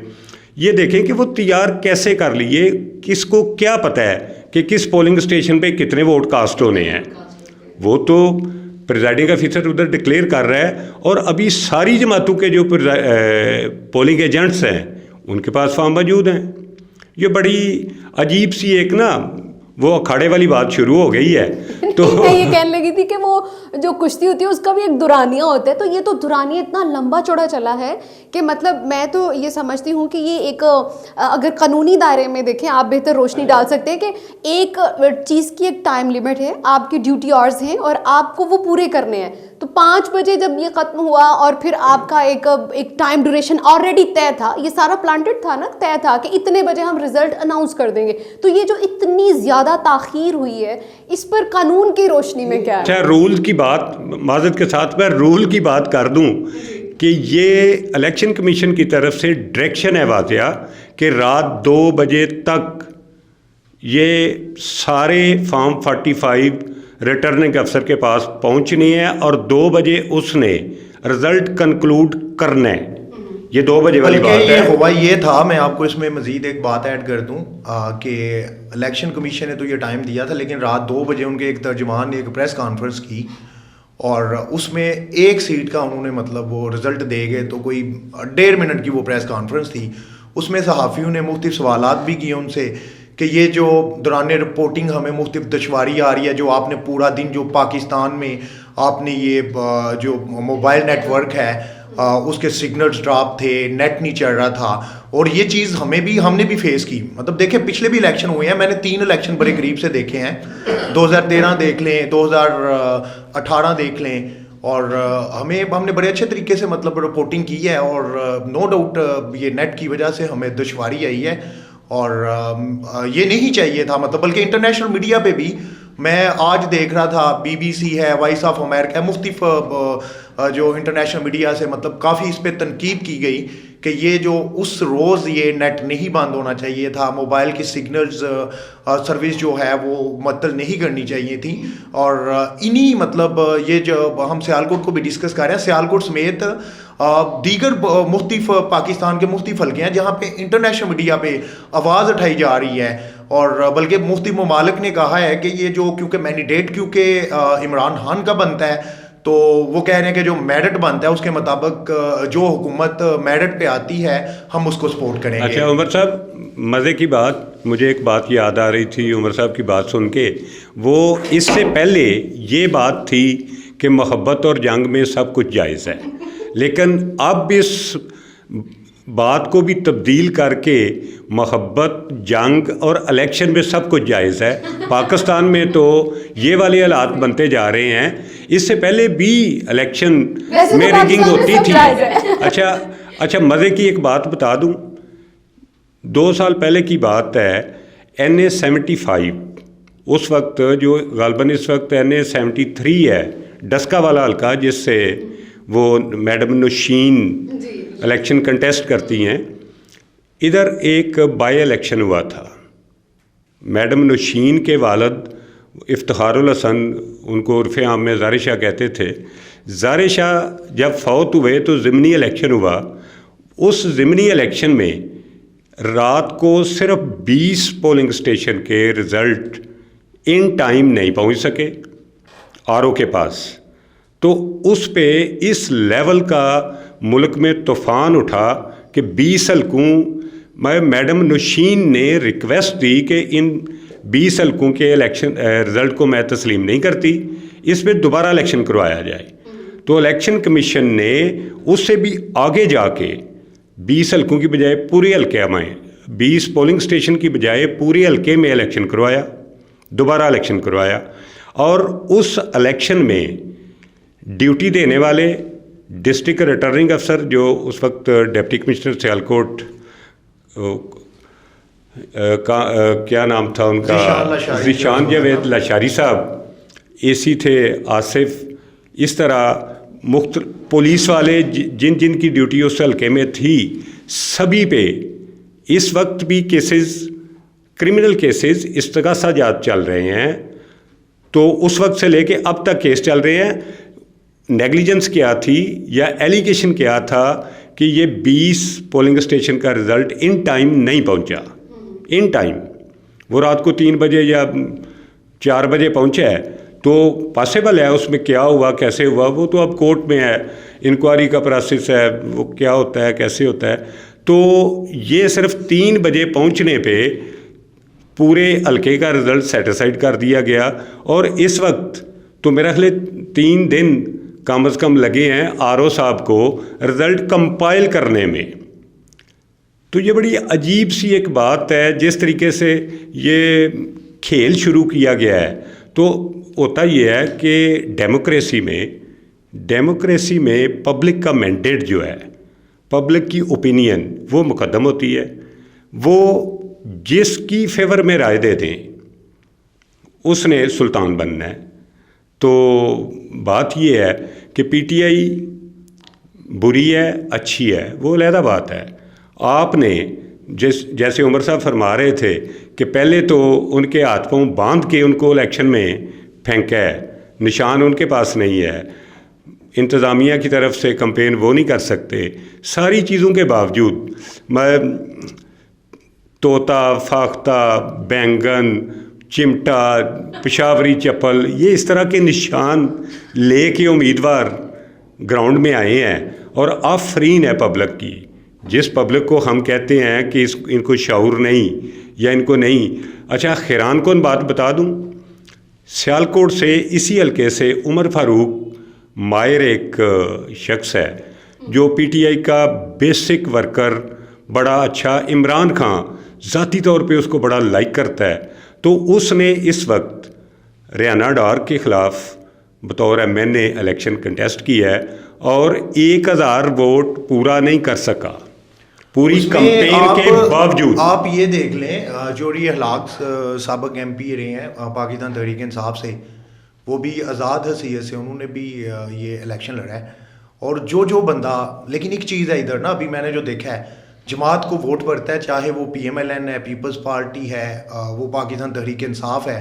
ये देखें कि वो तैयार कैसे कर लिए, किसको क्या पता है कि किस पोलिंग स्टेशन पे कितने वोट कास्ट होने हैं। वो तो प्रिजाइडिंग ऑफिसर उधर डिक्लेयर कर रहा है, और अभी सारी जमातों के जो पोलिंग एजेंट्स हैं उनके पास फार्म मौजूद हैं। ये बड़ी अजीब सी एक ना वो अखाड़े वाली बात शुरू हो गई है। तो मैं ये कहने लगी थी कि वो जो कुश्ती होती है उसका भी एक दुरानिया होता है, तो ये तो दुरानिया इतना लंबा चौड़ा चला है कि मतलब मैं तो ये समझती हूँ कि ये एक, अगर कानूनी दायरे में देखें, आप बेहतर रोशनी डाल सकते हैं कि एक चीज़ की एक टाइम लिमिट है, आपकी ड्यूटी आवर्स हैं और आपको वो पूरे करने हैं। तो 5 बजे जब ये ख़त्म हुआ और फिर आपका एक टाइम ड्यूरेशन ऑलरेडी तय था, ये सारा प्लांटेड था ना, तय था कि इतने बजे हम रिजल्ट अनाउंस कर देंगे, तो ये जो इतनी ज़्यादा ताख़ीर हुई है, इस पर कानून की रोशनी में क्या है? अच्छा, रूल की बात, माज़रत के साथ मैं रूल की बात कर दूं कि ये इलेक्शन कमीशन की तरफ से डायरेक्शन है वाक़या कि रात 2 बजे तक ये सारे फॉर्म 45 रिटर्निंग अफसर के पास पहुंचनी है और 2 बजे उसने रिजल्ट कंक्लूड करना है। ये 2 बजे वाली बात ये है। हुआ ये था, मैं आपको इसमें मजीद एक बात ऐड कर दूं कि इलेक्शन कमीशन ने तो ये टाइम दिया था, लेकिन रात 2 बजे उनके एक तर्जुमान ने एक प्रेस कॉन्फ्रेंस की और उसमें एक सीट का उन्होंने मतलब वो रिजल्ट दे गए, तो कोई 1.5 मिनट की वो प्रेस कॉन्फ्रेंस थी। उसमें सहाफ़ियों ने मुख्तलिफ सवालात भी किए उनसे कि ये जो दौरान रिपोर्टिंग हमें मुख्तलिफ दुश्वारी आ रही है, जो आपने पूरा दिन जो पाकिस्तान में आपने ये जो मोबाइल नेटवर्क है उसके सिग्नल्स ड्रॉप थे, नेट नहीं चल रहा था, और ये चीज़ हमने भी फेस की। मतलब देखें, पिछले भी इलेक्शन हुए हैं, मैंने 3 इलेक्शन बड़े करीब से देखे हैं, 2013 देख लें, 2018 देख लें, और हमने बड़े अच्छे तरीके से मतलब रिपोर्टिंग की है, और नो डाउट ये नेट की वजह से हमें दुश्वारी आई है, और ये नहीं चाहिए था मतलब। बल्कि इंटरनेशनल मीडिया पे भी मैं आज देख रहा था, BBC है, वॉइस ऑफ अमेरिका है, मुख्तलिफ जो इंटरनेशनल मीडिया से मतलब काफ़ी इस पर तनकीद की गई कि ये जो उस रोज़ ये नेट नहीं बंद होना चाहिए था, मोबाइल की सिग्नल्स सर्विस जो है वो मुअत्तल नहीं करनी चाहिए थी। और इन्हीं मतलब ये जो हम सियालकोट को भी डिस्कस कर रहे हैं, सियालकोट समेत दीगर मुख्तलिफ पाकिस्तान के मुख्तलिफ हल्के हैं जहाँ पे इंटरनेशनल मीडिया पे आवाज़ उठाई जा रही है, और बल्कि मुख्तलिफ ममालिक ने कहा है कि ये जो क्योंकि मैंडेट क्योंकि इमरान खान का बनता है, तो वो कह रहे हैं कि जो मेरिट बनता है उसके मुताबिक जो हुकूमत मेरिट पे आती है हम उसको सपोर्ट करेंगे। अच्छा उमर साहब, मज़े की बात, मुझे एक बात याद आ रही थी उमर साहब की बात सुन के। वो इससे पहले ये बात थी कि मोहब्बत और जंग में सब कुछ जायज़ है, लेकिन अब इस बात को भी तब्दील करके मोहब्बत, जंग और इलेक्शन में सब कुछ जायज़ है। पाकिस्तान में तो ये वाले हालात बनते जा रहे हैं। इससे पहले भी इलेक्शन में रिगिंग होती थी। अच्छा, मज़े की एक बात बता दूं 2 साल पहले की बात है, NA-75, उस वक्त जो गालबन इस वक्त NA-73 है, डस्का वाला हल्का जिससे वो मैडम नौशीन इलेक्शन कंटेस्ट करती हैं, इधर एक बाई इलेक्शन हुआ था। मैडम नौशीन के वालिद इफ्तिखारुल हसन, उनको उर्फ़ आम में ज़ाहिर शाह कहते थे, ज़ाहिर शाह जब फौत हुए तो ज़िमनी इलेक्शन हुआ। उस ज़िमनी इलेक्शन में रात को सिर्फ 20 पोलिंग स्टेशन के रिज़ल्ट इन टाइम नहीं पहुंच सके आरओ के पास। तो उस पे इस लेवल का मुल्क में तूफ़ान उठा कि 20 हल्कों में मैडम नौशीन ने रिक्वेस्ट दी कि इन 20 हल्कों के इलेक्शन रिज़ल्ट को मैं तस्लीम नहीं करती, इस पर दोबारा इलेक्शन करवाया जाए। तो इलेक्शन कमीशन ने उससे भी आगे जाके 20 हल्कों की बजाय पूरे हल्के में 20 पोलिंग स्टेशन की बजाय पूरे हल्के में इलेक्शन करवाया, दोबारा इलेक्शन करवाया। और उस इलेक्शन में ड्यूटी देने वाले डिस्ट्रिक्ट रिटर्निंग अफसर जो उस वक्त डिप्टी कमिश्नर सियालकोट क्या नाम था उनका, ज़ीशान जावेद लाशारी साहब, एसी थे आसिफ, इस तरह पुलिस वाले जिन जिन की ड्यूटी उस हल्के में थी, सभी पे इस वक्त भी केसेस, क्रिमिनल केसेस इस्तगासा जात चल रहे हैं। तो उस वक्त से लेके अब तक केस चल रहे हैं। नेग्लिजेंस क्या थी या एलिगेशन क्या था कि ये 20 पोलिंग स्टेशन का रिज़ल्ट इन टाइम नहीं पहुंचा। इन टाइम वो रात को 3 बजे या 4 बजे पहुंचा है, तो पॉसिबल है उसमें क्या हुआ, कैसे हुआ, वो तो अब कोर्ट में है, इंक्वायरी का प्रोसेस है, वो क्या होता है, कैसे होता है। तो ये सिर्फ 3 बजे पहुंचने पे पूरे हल्के का रिज़ल्ट सेटिसाइड कर दिया गया। और इस वक्त तो मेरा ख्याल 3 दिन कम अज़ कम लगे हैं आरओ साहब को रिज़ल्ट कंपाइल करने में। तो ये बड़ी अजीब सी एक बात है जिस तरीके से ये खेल शुरू किया गया है। तो होता ये है कि डेमोक्रेसी में पब्लिक का मैंडेट जो है, पब्लिक की ओपिनियन, वो मुकद्दम होती है। वो जिसकी फेवर में राय दे दें उसने सुल्तान बनना है। तो बात ये है कि पीटीआई बुरी है, अच्छी है, वो अलहदा बात है। आपने जैसे उमर साहब फरमा रहे थे कि पहले तो उनके हाथ पांव बांध के उनको इलेक्शन में फेंका है, निशान उनके पास नहीं है, इंतज़ामिया की तरफ से कंपेन वो नहीं कर सकते। सारी चीज़ों के बावजूद तोता, फाख्ता, बैंगन, चिमटा, पेशावरी चप्पल, ये इस तरह के निशान लेके उम्मीदवार ग्राउंड में आए हैं। और आफरीन है पब्लिक की, जिस पब्लिक को हम कहते हैं कि इनको शऊर नहीं या इनको नहीं। अच्छा, खैरान को बात बता दूं, सियालकोट से इसी हल्के से उमर फारूक मायर एक शख्स है जो पीटीआई का बेसिक वर्कर, बड़ा अच्छा, इमरान खान ज़ाती तौर पे उसको बड़ा लाइक करता है। तो उसने इस वक्त रियाना डार के ख़िलाफ़ बतौर MNA इलेक्शन कंटेस्ट किया है और 1000 वोट पूरा नहीं कर सका पूरी कंपेन के बावजूद। आप ये देख लें, जो ये हलाक साबिक MP रहे हैं पाकिस्तान तहरीक इंसाफ से, वो भी आज़ाद हैसियत से उन्होंने भी ये इलेक्शन लड़ा है। और जो बंदा, लेकिन एक चीज़ है इधर ना, अभी मैंने जो देखा है, जमात को वोट पड़ता है, चाहे वो PMLN है, पीपल्स पार्टी है, वो पाकिस्तान तहरीक इंसाफ है,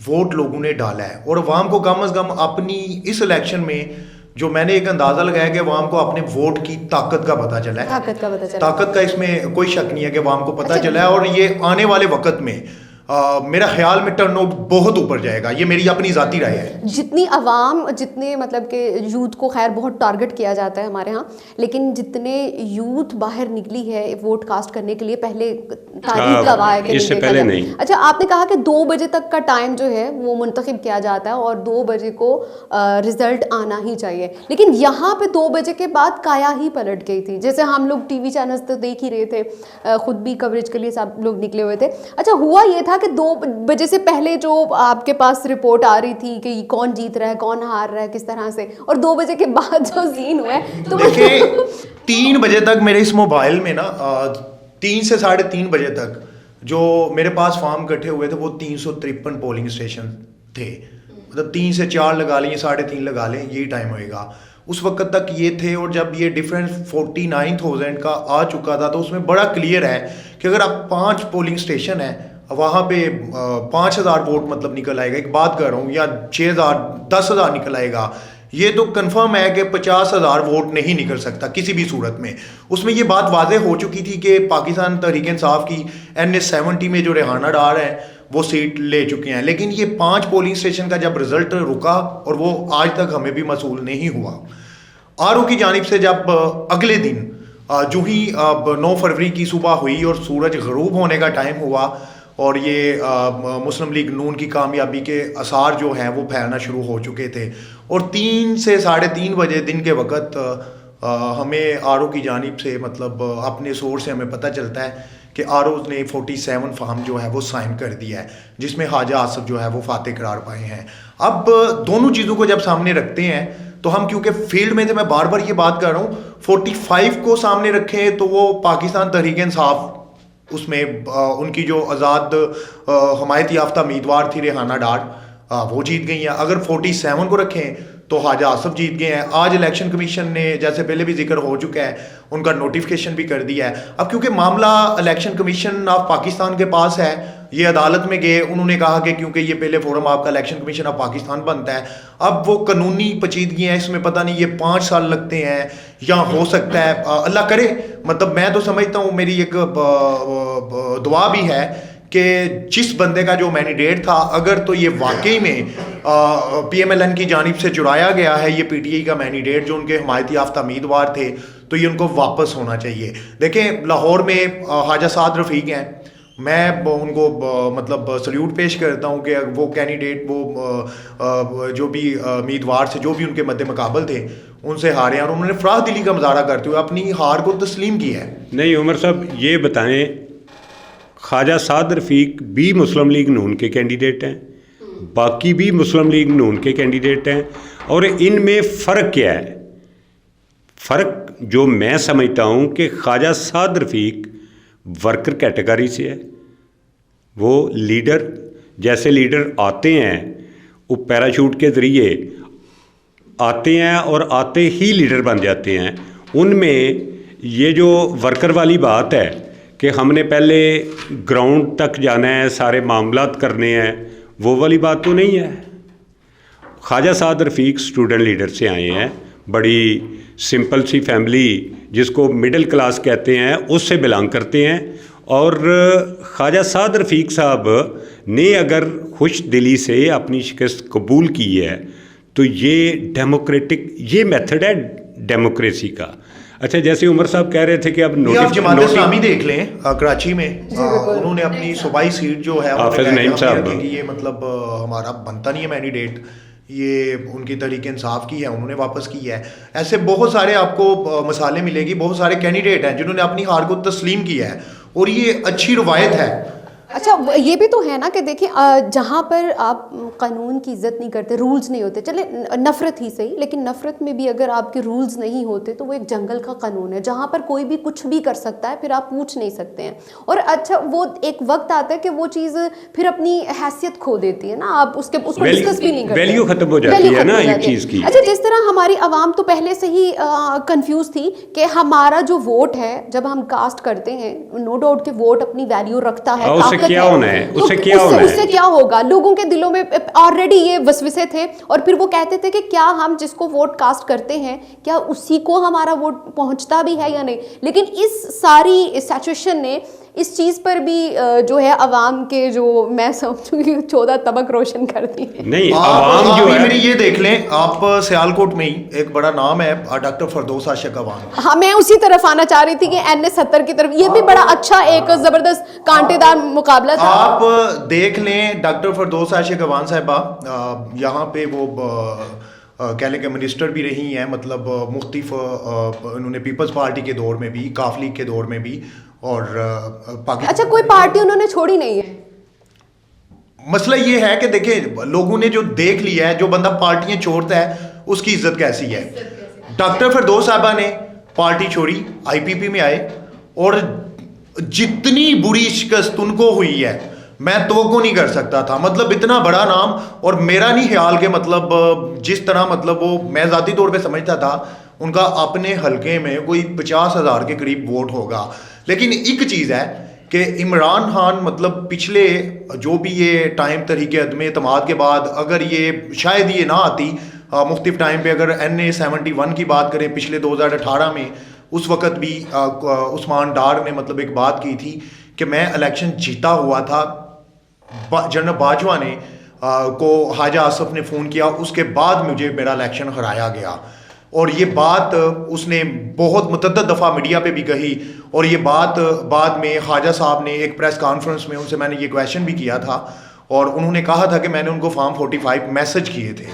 वोट लोगों ने डाला है। और अवाम को कम अज़ कम अपनी इस इलेक्शन में, जो मैंने एक अंदाज़ा लगाया कि अवाम को अपने वोट की ताकत का पता चला है, ताकत का इसमें कोई शक नहीं है कि अवाम को पता चला है। और ये आने वाले वक्त में मेरा ख्याल में टर्नआउट बहुत ऊपर जाएगा, ये मेरी अपनी ज़ाती राय है। जितनी आवाम, जितने मतलब के यूथ को खैर बहुत टारगेट किया जाता है हमारे यहाँ, लेकिन जितने यूथ बाहर निकली है वोट कास्ट करने के लिए, पहले तारीख गवाह है कि इससे पहले नहीं। अच्छा, आपने कहा कि 2 बजे तक का टाइम जो है वो मुंतखब किया जाता है और 2 बजे को रिजल्ट आना ही चाहिए, लेकिन यहाँ पे 2 बजे के बाद काया ही पलट गई थी। जैसे हम लोग TV चैनल्स तो देख ही रहे थे, खुद भी कवरेज के लिए सब लोग निकले हुए थे। अच्छा, हुआ ये था कि 2 बजे से पहले जो आपके पास रिपोर्ट आ रही थी कि कौन जीत रहा है, कौन हार रहा है, किस तरह से, और 2 बजे के बाद जो सीन हुआ है, तो देखिए 3 बजे तक मेरे इस मोबाइल में ना 3 से 3:30 बजे तक जो मेरे पास फॉर्म इकट्ठे हुए थे वो 353 पोलिंग स्टेशन थे, मतलब 3 से 4 लगा लें, 3.5 लगा लें, यही टाइम होएगा। उस वक्त तक ये थे, और जब ये डिफरेंस 49,000 का आ चुका था तो उसमें बड़ा क्लियर है कि अगर आप 5 पोलिंग स्टेशन है वहाँ पे 5,000 वोट मतलब निकल आएगा, एक बात कर रहा हूँ, या 6,000 10,000 निकल आएगा, ये तो कंफर्म है कि 50,000 वोट नहीं निकल सकता किसी भी सूरत में। उसमें ये बात वाज़ेह हो चुकी थी कि पाकिस्तान तहरीक इंसाफ की NA-70 में जो रेहाना डार है वो सीट ले चुके हैं, लेकिन ये 5 पोलिंग स्टेशन का जब रिजल्ट रुका और वो आज तक हमें भी मसूल नहीं हुआ। RO की जानिब से जब अगले दिन जो ही 9 फरवरी की सुबह हुई और सूरज गरूब होने का टाइम हुआ और ये मुस्लिम लीग नून की कामयाबी के आसार जो हैं वो फैलना शुरू हो चुके थे, और 3 से 3:30 बजे दिन के वक़्त हमें RO की जानिब से मतलब अपने सोर्स से हमें पता चलता है कि RO ने 47 फार्म जो है वो साइन कर दिया है, जिसमें ख्वाजा आसिफ जो है वो फातेह करार पाए हैं। अब दोनों चीज़ों को जब सामने रखते हैं तो हम, क्योंकि फील्ड में थे, मैं बार बार ये बात कर रहा हूँ, 45 को सामने रखें तो वो पाकिस्तान तहरीक इंसाफ, उसमें उनकी जो आज़ाद हमायत याफ्ता उम्मीदवार थी रेहाना डार, वो जीत गई हैं। अगर 47 को रखें तो ख्वाजा आसिफ जीत गए हैं। आज इलेक्शन कमीशन ने, जैसे पहले भी जिक्र हो चुका है, उनका नोटिफिकेशन भी कर दिया है। अब क्योंकि मामला इलेक्शन कमीशन ऑफ पाकिस्तान के पास है, ये अदालत में गए, उन्होंने कहा कि क्योंकि ये पहले फोरम आपका इलेक्शन कमीशन ऑफ पाकिस्तान बनता है, अब वो कानूनी पेचीदगी है इसमें, पता नहीं ये 5 साल लगते हैं या हो सकता है अल्लाह करे, मतलब मैं तो समझता हूँ, मेरी एक दुआ भी है कि जिस बंदे का जो मैंडेट था, अगर तो ये वाकई में PMLN की जानिब से जुड़ाया गया है, ये PTI का मैंडेट जो उनके हमायत याफ्ता उम्मीदवार थे, तो ये उनको वापस होना चाहिए। देखें, लाहौर में ख्वाजा साद रफ़ीक हैं, मैं उनको मतलब सल्यूट पेश करता हूँ कि वो कैंडिडेट, वो जो भी उम्मीदवार से जो भी उनके मद्दे मुकाबल थे उनसे हारे, और उन्होंने फराह दिली का मुजाहरा करते हुए अपनी हार को तस्लीम किया है। नहीं उमर साहब, ये बताएं, ख्वाजा साद रफ़ीक भी मुस्लिम लीग नून के कैंडिडेट हैं, बाकी भी मुस्लिम लीग नून के कैंडिडेट हैं, और इनमें फ़र्क क्या है? फ़र्क जो मैं समझता हूँ कि ख्वाजा साद रफ़ीक वर्कर कैटेगरी से है, वो लीडर, जैसे लीडर आते हैं वो पैराशूट के ज़रिए आते हैं और आते ही लीडर बन जाते हैं। उनमें ये जो वर्कर वाली बात है कि हमने पहले ग्राउंड तक जाना है, सारे मामलात करने हैं, वो वाली बात तो नहीं है। ख्वाजा साद रफ़ीक स्टूडेंट लीडर से आए हैं, बड़ी सिंपल सी फैमिली जिसको मिडिल क्लास कहते हैं उससे बिलोंग करते हैं, और ख्वाजा साद रफ़ीक साहब ने अगर खुश दिली से अपनी शिकस्त कबूल की है तो ये डेमोक्रेटिक, ये मेथड है डेमोक्रेसी का। अच्छा, जैसे उमर साहब कह रहे थे कि अब आप जमात इस्लामी देख लें, कराची में उन्होंने अपनी सूबाई सीट जो है हाफिज नईम साहब, ये मतलब हमारा बनता नहीं है मैंडेट, ये उनकी तहरीक इंसाफ की है, उन्होंने वापस की है। ऐसे बहुत सारे आपको मिसालें मिलेगी, बहुत सारे कैंडिडेट हैं जिन्होंने अपनी हार को तस्लीम किया है, और ये अच्छी रवायत है। अच्छा, ये भी तो है ना कि देखिए, जहाँ पर आप कानून की इज्जत नहीं करते, रूल्स नहीं होते, चले नफ़रत ही सही, लेकिन नफ़रत में भी अगर आपके रूल्स नहीं होते तो वो एक जंगल का कानून है जहाँ पर कोई भी कुछ भी कर सकता है, फिर आप पूछ नहीं सकते हैं। और अच्छा, वो एक वक्त आता है कि वो चीज़ फिर अपनी हैसियत खो देती है ना, आप उसको डिस्कस भी नहीं करते, वैल्यू खत्म हो जाती है ना एक चीज़ की। अच्छा, जिस तरह हमारी आवाम तो पहले से ही कंफ्यूज थी कि हमारा जो वोट है, जब हम कास्ट करते हैं, नो डाउट के वोट अपनी वैल्यू रखता है, क्या होना है, उससे क्या होना है, उससे क्या होगा, लोगों के दिलों में ऑलरेडी ये वसवसे थे, और फिर वो कहते थे कि क्या हम जिसको वोट कास्ट करते हैं क्या उसी को हमारा वोट पहुंचता भी है या नहीं। लेकिन इस सारी सिचुएशन ने इस चीज़ पर भी जो है अवाम के, जो मैं समझूंगी 14 तबक रोशन करती है। नहीं, अवाम जो है, मेरी ये देख लें, आप सियालकोट में ही एक बड़ा नाम है डॉक्टर फरदौस आशिक अवान। हाँ, मैं उसी तरफ आना चाह रही थी कि NA-70 की तरफ, ये भी बड़ा अच्छा एक ज़बरदस्त कांटेदार मुकाबला था। आप देख लें, डॉक्टर फरदौस आशिक अवान साहिबा यहाँ पे वो कह लें कि मिनिस्टर भी रही हैं, मतलब मुख्तलिफ उन्होंने पीपल्स पार्टी के दौर में भी, काफ लीग के दौर में भी, और पाकिस्तान। अच्छा, कोई पार्टी उन्होंने छोड़ी नहीं है। मसला ये है कि देखिए, लोगों ने जो देख लिया है, जो बंदा पार्टियां छोड़ता है उसकी इज्जत कैसी है। डॉक्टर फरदौस साहबा ने पार्टी छोड़ी, IPP में आए, और जितनी बुरी शिकस्त उनको हुई है मैं तो नहीं कर सकता था। मतलब इतना बड़ा नाम, और मेरा नहीं ख्याल कि मतलब जिस तरह मतलब वो मैं ज़ाती तौर पे समझता था उनका अपने हलके में कोई 50,000 के करीब वोट होगा। लेकिन एक चीज़ है कि इमरान खान मतलब पिछले जो भी ये टाइम तहरीक अदम एतमाद के बाद अगर ये शायद ये ना आती मुख्तलिफ टाइम पे, अगर NA-71 की बात करें पिछले 2018 में, उस वक़्त भी उस्मान डार ने मतलब एक बात की थी कि मैं इलेक्शन जीता हुआ था, जनरल बाजवा ने को ख्वाजा आसफ ने फ़ोन किया, उसके बाद मुझे मेरा इलेक्शन हराया गया। और ये बात उसने बहुत मुतअद्दिद दफ़ा मीडिया पे भी कही, और ये बात बाद में ख्वाजा साहब ने एक प्रेस कॉन्फ्रेंस में उनसे मैंने ये क्वेश्चन भी किया था, और उन्होंने कहा था कि मैंने उनको फॉर्म 45 मैसेज किए थे।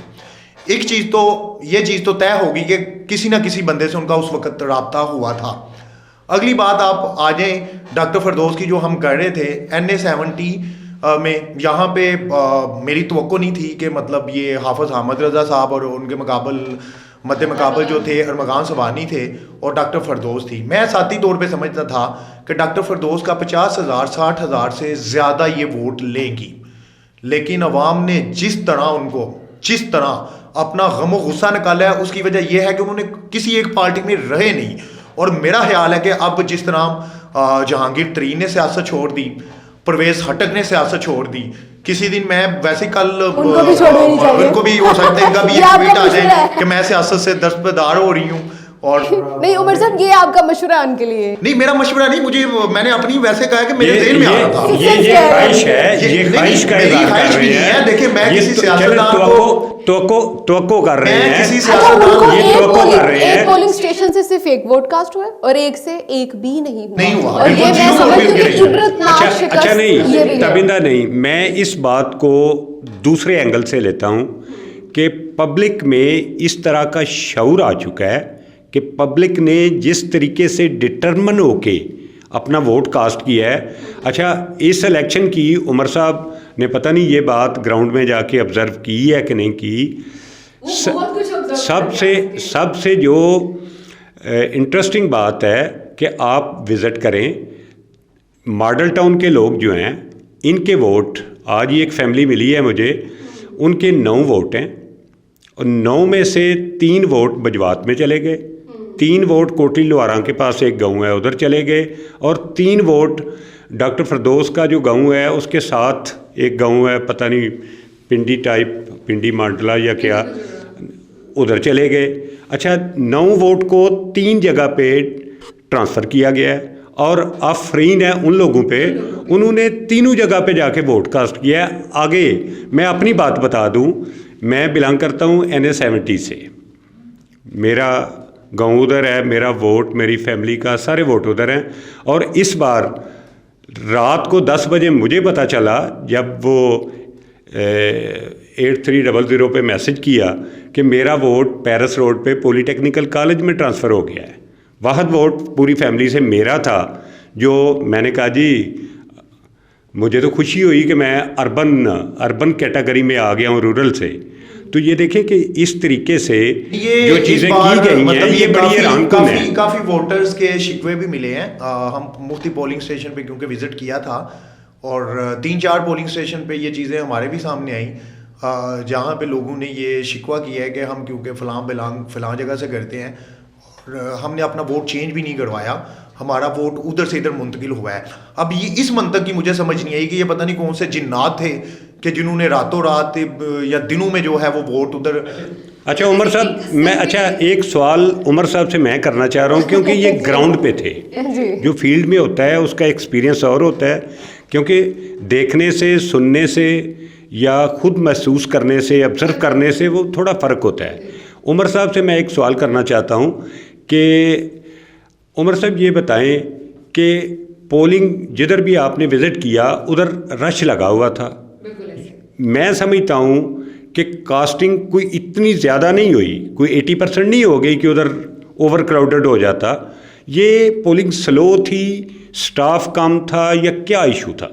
एक चीज़ तो ये चीज़ तो तय होगी कि किसी ना किसी बंदे से उनका उस वक़्त रब्ता हुआ था। अगली बात आप आ जाएँ डॉक्टर फरदौस की, जो हम कर रहे थे NA-70 में, यहाँ पे मेरी तवक्को नहीं थी कि मतलब ये हाफिज़ अहमद रज़ा साहब और उनके मद्दे मुकाबल जो थे अरमगान सवानी थे और डॉक्टर फरदौस थी। मैं साथी तौर पे समझता था कि डॉक्टर फरदौस का 50,000 60,000 से ज़्यादा ये वोट लेगी, लेकिन अवाम ने जिस तरह अपना गम और गुस्सा निकाला है, उसकी वजह यह है कि उन्होंने किसी एक पार्टी में रहे नहीं। और मेरा ख्याल है कि अब जिस तरह जहांगीर तरीन ने सियासत छोड़ दी, परवेज खटक ने सियासत छोड़ दी, किसी दिन मैं वैसे कल उनको भी छोड़ देनी चाहिए। उनको भी हो सकता है इनका भी एक ट्वीट आ जाए कि मैं सियासत से दस्तबरदार हो रही हूँ। और नहीं उमर साहब, ये आपका मशवरा उनके लिए नहीं, मेरा मशवरा नहीं, मुझे मैंने अपनी वैसे कहा कि मेरे दिल में आ रहा था। ये ख्वाहिश है, ये ख्वाहिश का इज़हार कर रहे हैं। देखिए मैं किसी सियासतदान को कर रहे हैं, किसी अच्छा, सियासतदान ये तो कर रहे हैं। एक पोलिंग स्टेशन से सिर्फ एक वोट कास्ट हुआ है और एक से एक भी नहीं हुआ। और ये बिल्कुल मैं जीरो समझती हूँ वोट कि इबरतनाक शिकस्त अच्छा ये भी नहीं है। तबिंदा नहीं, मैं इस बात को दूसरे एंगल से लेता हूँ कि पब्लिक में इस तरह का शऊर आ चुका है कि पब्लिक ने जिस तरीके से डिटरमिन होके अपना वोट कास्ट किया है। अच्छा, इस इलेक्शन की उमर साहब ने पता नहीं ये बात ग्राउंड में जाके ऑब्ज़र्व की है कि नहीं की, सबसे जो इंटरेस्टिंग बात है कि आप विज़िट करें, मॉडल टाउन के लोग जो हैं इनके वोट, आज ही एक फैमिली मिली है मुझे, उनके 9 वोट हैं और 9 में से 3 वोट बजवात में चले गए, 3 वोट कोटी लुहारा के पास एक गांव है उधर चले गए, और 3 वोट डॉक्टर फरदौस का जो गांव है उसके साथ एक गांव है, पता नहीं पिंडी मांडला या क्या, उधर चले गए। अच्छा, 9 वोट को 3 जगह पे ट्रांसफ़र किया गया है और आफरीन है उन लोगों पे, उन्होंने तीनों जगह पे जाके वोट कास्ट किया है। आगे मैं अपनी बात बता दूं, मैं बिलोंग करता हूं NA-70 से, मेरा गांव उधर है, मेरा वोट, मेरी फैमिली का सारे वोट उधर हैं। और इस बार रात को 10 बजे मुझे पता चला जब वो 8300 पे मैसेज किया कि मेरा वोट पेरिस रोड पे पॉलीटेक्निकल कॉलेज में ट्रांसफ़र हो गया है। वाहद वोट पूरी फैमिली से मेरा था, जो मैंने कहा जी मुझे तो खुशी हुई कि मैं अर्बन कैटेगरी में आ गया हूँ रूरल से। तो ये देखें कि इस तरीके से जो चीज़ें की गई हैं ये बड़ी हैरानकुन है। काफ़ी वोटर्स के शिकवे भी मिले हैं। हम मुफ्ती पोलिंग स्टेशन पे क्योंकि विज़िट किया था और 3-4 पोलिंग स्टेशन पे ये चीज़ें हमारे भी सामने आई, जहाँ पे लोगों ने ये शिकवा किया है कि हम क्योंकि फ़लाँ जगह से करते हैं और हमने अपना वोट चेंज भी नहीं करवाया, हमारा वोट उधर से इधर मुंतकिल हुआ है। अब ये इस मंतक की मुझे समझ नहीं आई कि ये पता नहीं कौन से जिन्नात थे कि जिन्होंने रातों रात या दिनों में जो है वो वोट उधर। अच्छा उमर साहब, मैं एक सवाल उमर साहब से मैं करना चाह रहा हूँ, क्योंकि ये ग्राउंड पे थे, जो फील्ड में होता है उसका एक्सपीरियंस और होता है, क्योंकि देखने से, सुनने से या खुद महसूस करने से, ऑब्ज़र्व करने से वो थोड़ा फ़र्क होता है। उमर साहब से मैं एक सवाल करना चाहता हूँ कि उमर साहब ये बताएं कि पोलिंग जिधर भी आपने विज़िट किया उधर रश लगा हुआ था। मैं समझता हूँ कि कास्टिंग कोई इतनी ज़्यादा नहीं हुई, कोई 80% नहीं हो गई कि उधर ओवर क्राउडेड हो जाता। ये पोलिंग स्लो थी, स्टाफ कम था या क्या इशू था?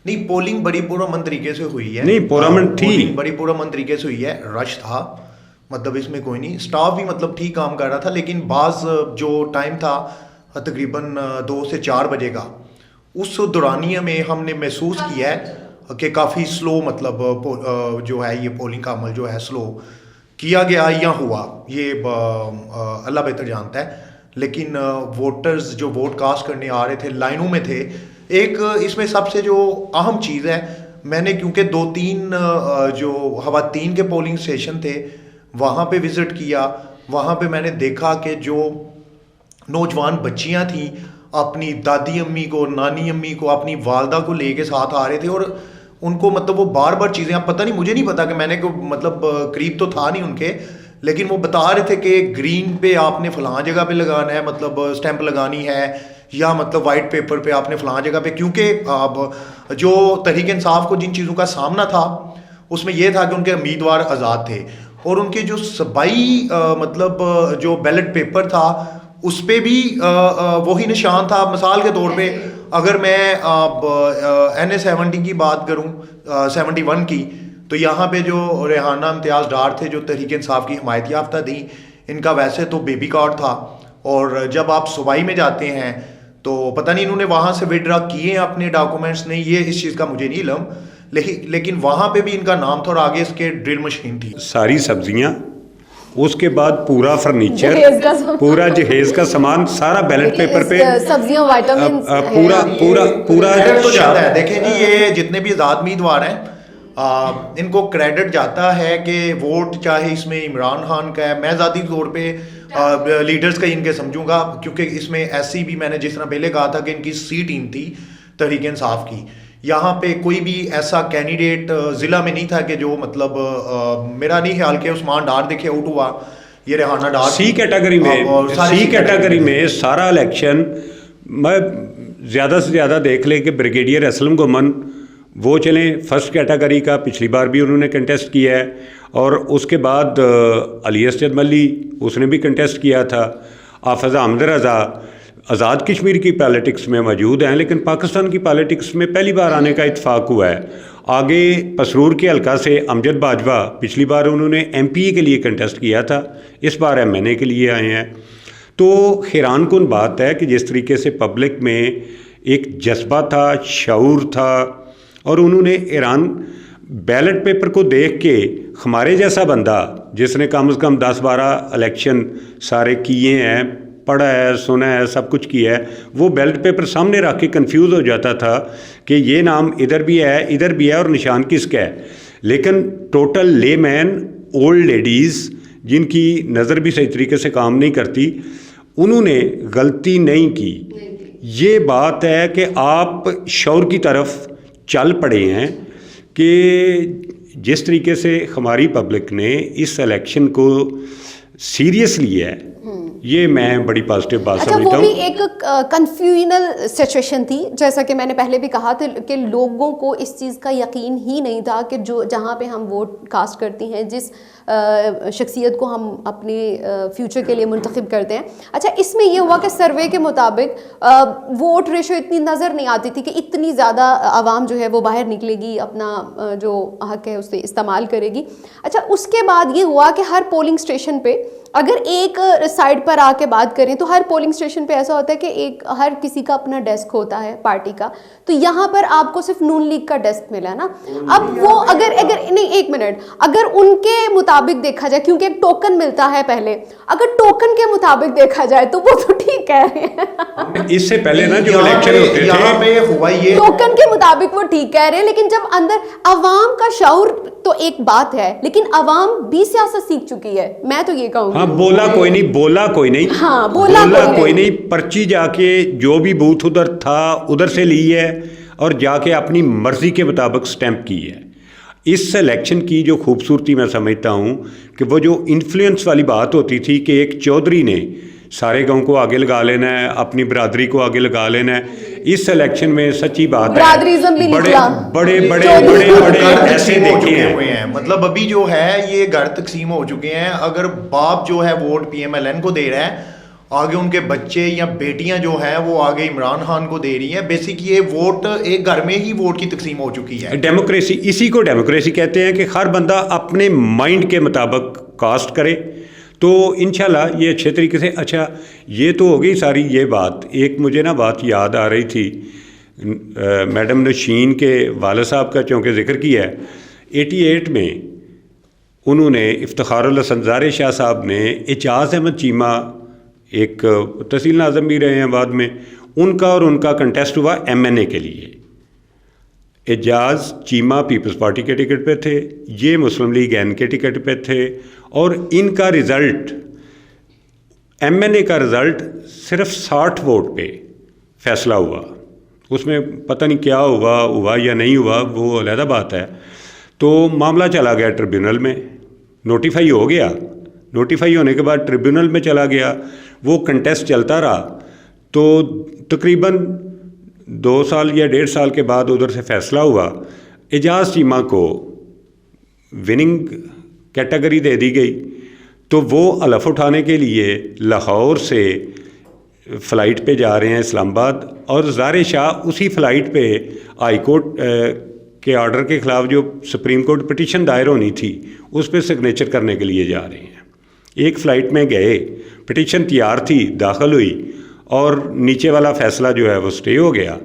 नहीं, पोलिंग बड़ी पुरअमन तरीके से हुई है। नहीं, पुरअमन थी, पोलिंग बड़ी पुरअमन तरीके से हुई है, रश था, मतलब इसमें कोई नहीं, स्टाफ भी मतलब ठीक काम कर रहा था। लेकिन बाज़ जो टाइम था तकरीबन 2 से 4 बजे का, उस दौरानिया में हमने महसूस किया है कि काफ़ी स्लो मतलब जो है ये पोलिंग का अमल जो है स्लो किया गया या हुआ, ये अल्लाह बेहतर जानता है। लेकिन वोटर्स जो वोट कास्ट करने आ रहे थे लाइनों में थे। एक इसमें सबसे जो अहम चीज़ है, मैंने क्योंकि 2-3 जो ख़वातीन के पोलिंग स्टेशन थे वहाँ पे विज़िट किया, वहाँ पे मैंने देखा कि जो नौजवान बच्चियाँ थीं अपनी दादी अम्मी को, नानी अम्मी को, अपनी वालदा को लेके साथ आ रहे थे और उनको मतलब वो बार बार चीज़ें, आप पता नहीं, मुझे नहीं पता कि मैंने को मतलब करीब तो था नहीं उनके, लेकिन वो बता रहे थे कि ग्रीन पे आपने फ़लाँ जगह पे लगाना है, मतलब स्टैंप लगानी है, या मतलब वाइट पेपर पे आपने फ़लाँ जगह पे, क्योंकि अब जो तहरीक इंसाफ को जिन चीज़ों का सामना था उसमें यह था कि उनके उम्मीदवार आज़ाद थे और उनके जो सबाई मतलब जो बैलेट पेपर था उस पर भी वही निशान था। मिसाल के तौर पे अगर मैं NA-70 की बात करूं, 71 की, तो यहाँ पे जो रेहाना इम्तियाज़ डार थे जो तहरीक इंसाफ की हिमायत याफ्ता थी, इनका वैसे तो बेबी कार्ड था और जब आप सूबाई में जाते हैं तो पता नहीं इन्होंने वहाँ से विड्रा किए हैं अपने डॉक्यूमेंट्स नहीं, ये इस चीज़ का मुझे नहीं इल्म, लेकिन वहाँ पे भी इनका नाम था और आगे इसके ड्रिल मशीन थी। सारी सब्जियाँ, उसके बाद पूरा फर्नीचर, पूरा जहेज का सामान, सारा बैलेट पेपर पे सब्जियां, विटामिन, पूरा पूरा पूरा तो जाता है। देखें जी, ये जितने भी आज़ाद उम्मीदवार हैं इनको क्रेडिट जाता है कि वोट चाहे इसमें इमरान खान का है, मैं ज़ाती तौर पे लीडर्स का इनके समझूंगा, क्योंकि इसमें ऐसी भी मैंने जिस तरह पहले कहा था कि इनकी सी टीम थी तहरीक इंसाफ की, यहाँ पे कोई भी ऐसा कैंडिडेट ज़िला में नहीं था कि जो मतलब मेरा नहीं ख्याल कि उस्मान डार देखे आउट हुआ, ये रेहाना डार सी कैटेगरी में सारा इलेक्शन मैं ज़्यादा से ज़्यादा देख ले कि ब्रिगेडियर असलम गुमन वो चलें फर्स्ट कैटेगरी का, पिछली बार भी उन्होंने कंटेस्ट किया है, और उसके बाद अली असद मल्ली उसने भी कंटेस्ट किया था, हाफिज़ अहमद रज़ा आज़ाद कश्मीर की पॉलिटिक्स में मौजूद हैं, लेकिन पाकिस्तान की पॉलिटिक्स में पहली बार आने का इत्फाक हुआ है। आगे पसरूर के हल्का से अमजद बाजवा, पिछली बार उन्होंने MPA के लिए कंटेस्ट किया था, इस बार MNA के लिए आए हैं। तो हैरान कुन बात है कि जिस तरीके से पब्लिक में एक जज्बा था, शऊर था, और उन्होंने ईरान बैलेट पेपर को देख के हमारे जैसा बंदा जिसने कम से कम 10-12 इलेक्शन सारे किए हैं, पढ़ा है, सुना है, सब कुछ किया है, वो बैलेट पेपर सामने रख के कंफ्यूज हो जाता था कि ये नाम इधर भी है, इधर भी है और निशान किसका है। लेकिन टोटल लेमैन, ओल्ड लेडीज़ जिनकी नज़र भी सही तरीके से काम नहीं करती, उन्होंने गलती नहीं की। ये बात है कि आप शौर की तरफ चल पड़े हैं कि जिस तरीके से हमारी पब्लिक ने इस इलेक्शन को सीरियस लिया है, ये मैं बड़ी पॉजिटिव बात समझता हूँ। वो भी एक कन्फ्यूजनल सिचुएशन थी, जैसा कि मैंने पहले भी कहा था कि लोगों को इस चीज़ का यकीन ही नहीं था कि जो जहाँ पे हम वोट कास्ट करती हैं, जिस शख्सियत को हम अपने फ्यूचर के लिए मुंतखब करते हैं। अच्छा, इसमें यह हुआ कि सर्वे के मुताबिक वोट रेशो इतनी नज़र नहीं आती थी कि इतनी ज़्यादा आवाम जो है वो बाहर निकलेगी, अपना जो हक है उसे इस्तेमाल करेगी। अच्छा, उसके बाद ये हुआ कि हर पोलिंग स्टेशन पे, अगर एक साइड पर आके बात करें तो हर पोलिंग स्टेशन पे ऐसा होता है कि हर किसी का अपना डेस्क होता है पार्टी का, तो यहाँ पर आपको सिर्फ नून लीग का डेस्क मिला है ना। अब वो अगर नहीं, एक मिनट, अगर उनके मुताबिक देखा जाए, क्योंकि एक टोकन मिलता है पहले, अगर टोकन के मुताबिक देखा जाए तो वो तो ठीक कह रहे हैं। इससे पहले ना जो इलेक्शन होते थे, यहाँ पे हुआ ये टोकन के मुताबिक वो ठीक कह रहे हैं, लेकिन जब अंदर अवाम का शऊर तो एक बात है, लेकिन अवाम भी सियासत सीख चुकी है, मैं तो ये कहूँगी। हाँ, बोला कोई नहीं, हाँ, बोला कोई नहीं, पर्ची जाके जो भी बूथ उधर था उधर से ली है और जाके अपनी मर्जी के मुताबिक स्टैंप की है। इस इलेक्शन की जो खूबसूरती मैं समझता हूँ कि वो जो इन्फ्लुएंस वाली बात होती थी कि एक चौधरी ने सारे गांव को आगे लगा लेना है, अपनी बरादरी को आगे लगा लेना है, इस इलेक्शन में सच्ची बात है बड़े ऐसे देखे हैं। मतलब अभी जो है ये घर तकसीम हो चुके हैं। अगर बाप जो है वोट PMLN को दे रहा है, आगे उनके बच्चे या बेटियां जो हैं वो आगे इमरान खान को दे रही हैं। बेसिक ये वोट एक घर में ही वोट की तकसीम हो चुकी है। डेमोक्रेसी, इसी को डेमोक्रेसी कहते हैं कि हर बंदा अपने माइंड के मुताबिक कास्ट करे, तो इंशाल्लाह ये अच्छे तरीके से। अच्छा, ये तो हो गई सारी ये बात। एक मुझे ना बात याद आ रही थी, मैडम नशीन के वालिद साहब का चूँकि ज़िक्र किया है, 88 में उन्होंने इफ्तिखारुल हसन ज़ारे शाह साहब ने एजाज़ अहमद चीमा, एक तहसील नाज़म भी रहे हैं बाद में, उनका और उनका कंटेस्ट हुआ MNA के लिए। एजाज चीमा पीपल्स पार्टी के टिकट पे थे, ये मुस्लिम लीग एन के टिकट पे थे, और इनका रिज़ल्ट, MNA का रिज़ल्ट सिर्फ 60 वोट पे फैसला हुआ। उसमें पता नहीं क्या हुआ या नहीं हुआ, वो अलग बात है। तो मामला चला गया ट्रिब्यूनल में, नोटिफाई हो गया, नोटिफाई होने के बाद ट्रिब्यूनल में चला गया, वो कंटेस्ट चलता रहा। तो तकरीबन 2 साल या 1.5 साल के बाद उधर से फ़ैसला हुआ, एजाज चीमा को विनिंग कैटेगरी दे दी गई। तो वो हलफ उठाने के लिए लाहौर से फ़्लाइट पे जा रहे हैं इस्लामाबाद, और ज़ारे शाह उसी फ़्लाइट पे हाई कोर्ट के ऑर्डर के ख़िलाफ़ जो सुप्रीम कोर्ट पिटीशन दायर होनी थी उस पर सिग्नेचर करने के लिए जा रहे हैं। एक फ़्लाइट में गए, पिटीशन तैयार थी, दाखिल हुई, और नीचे वाला फ़ैसला जो है वो स्टे हो गया,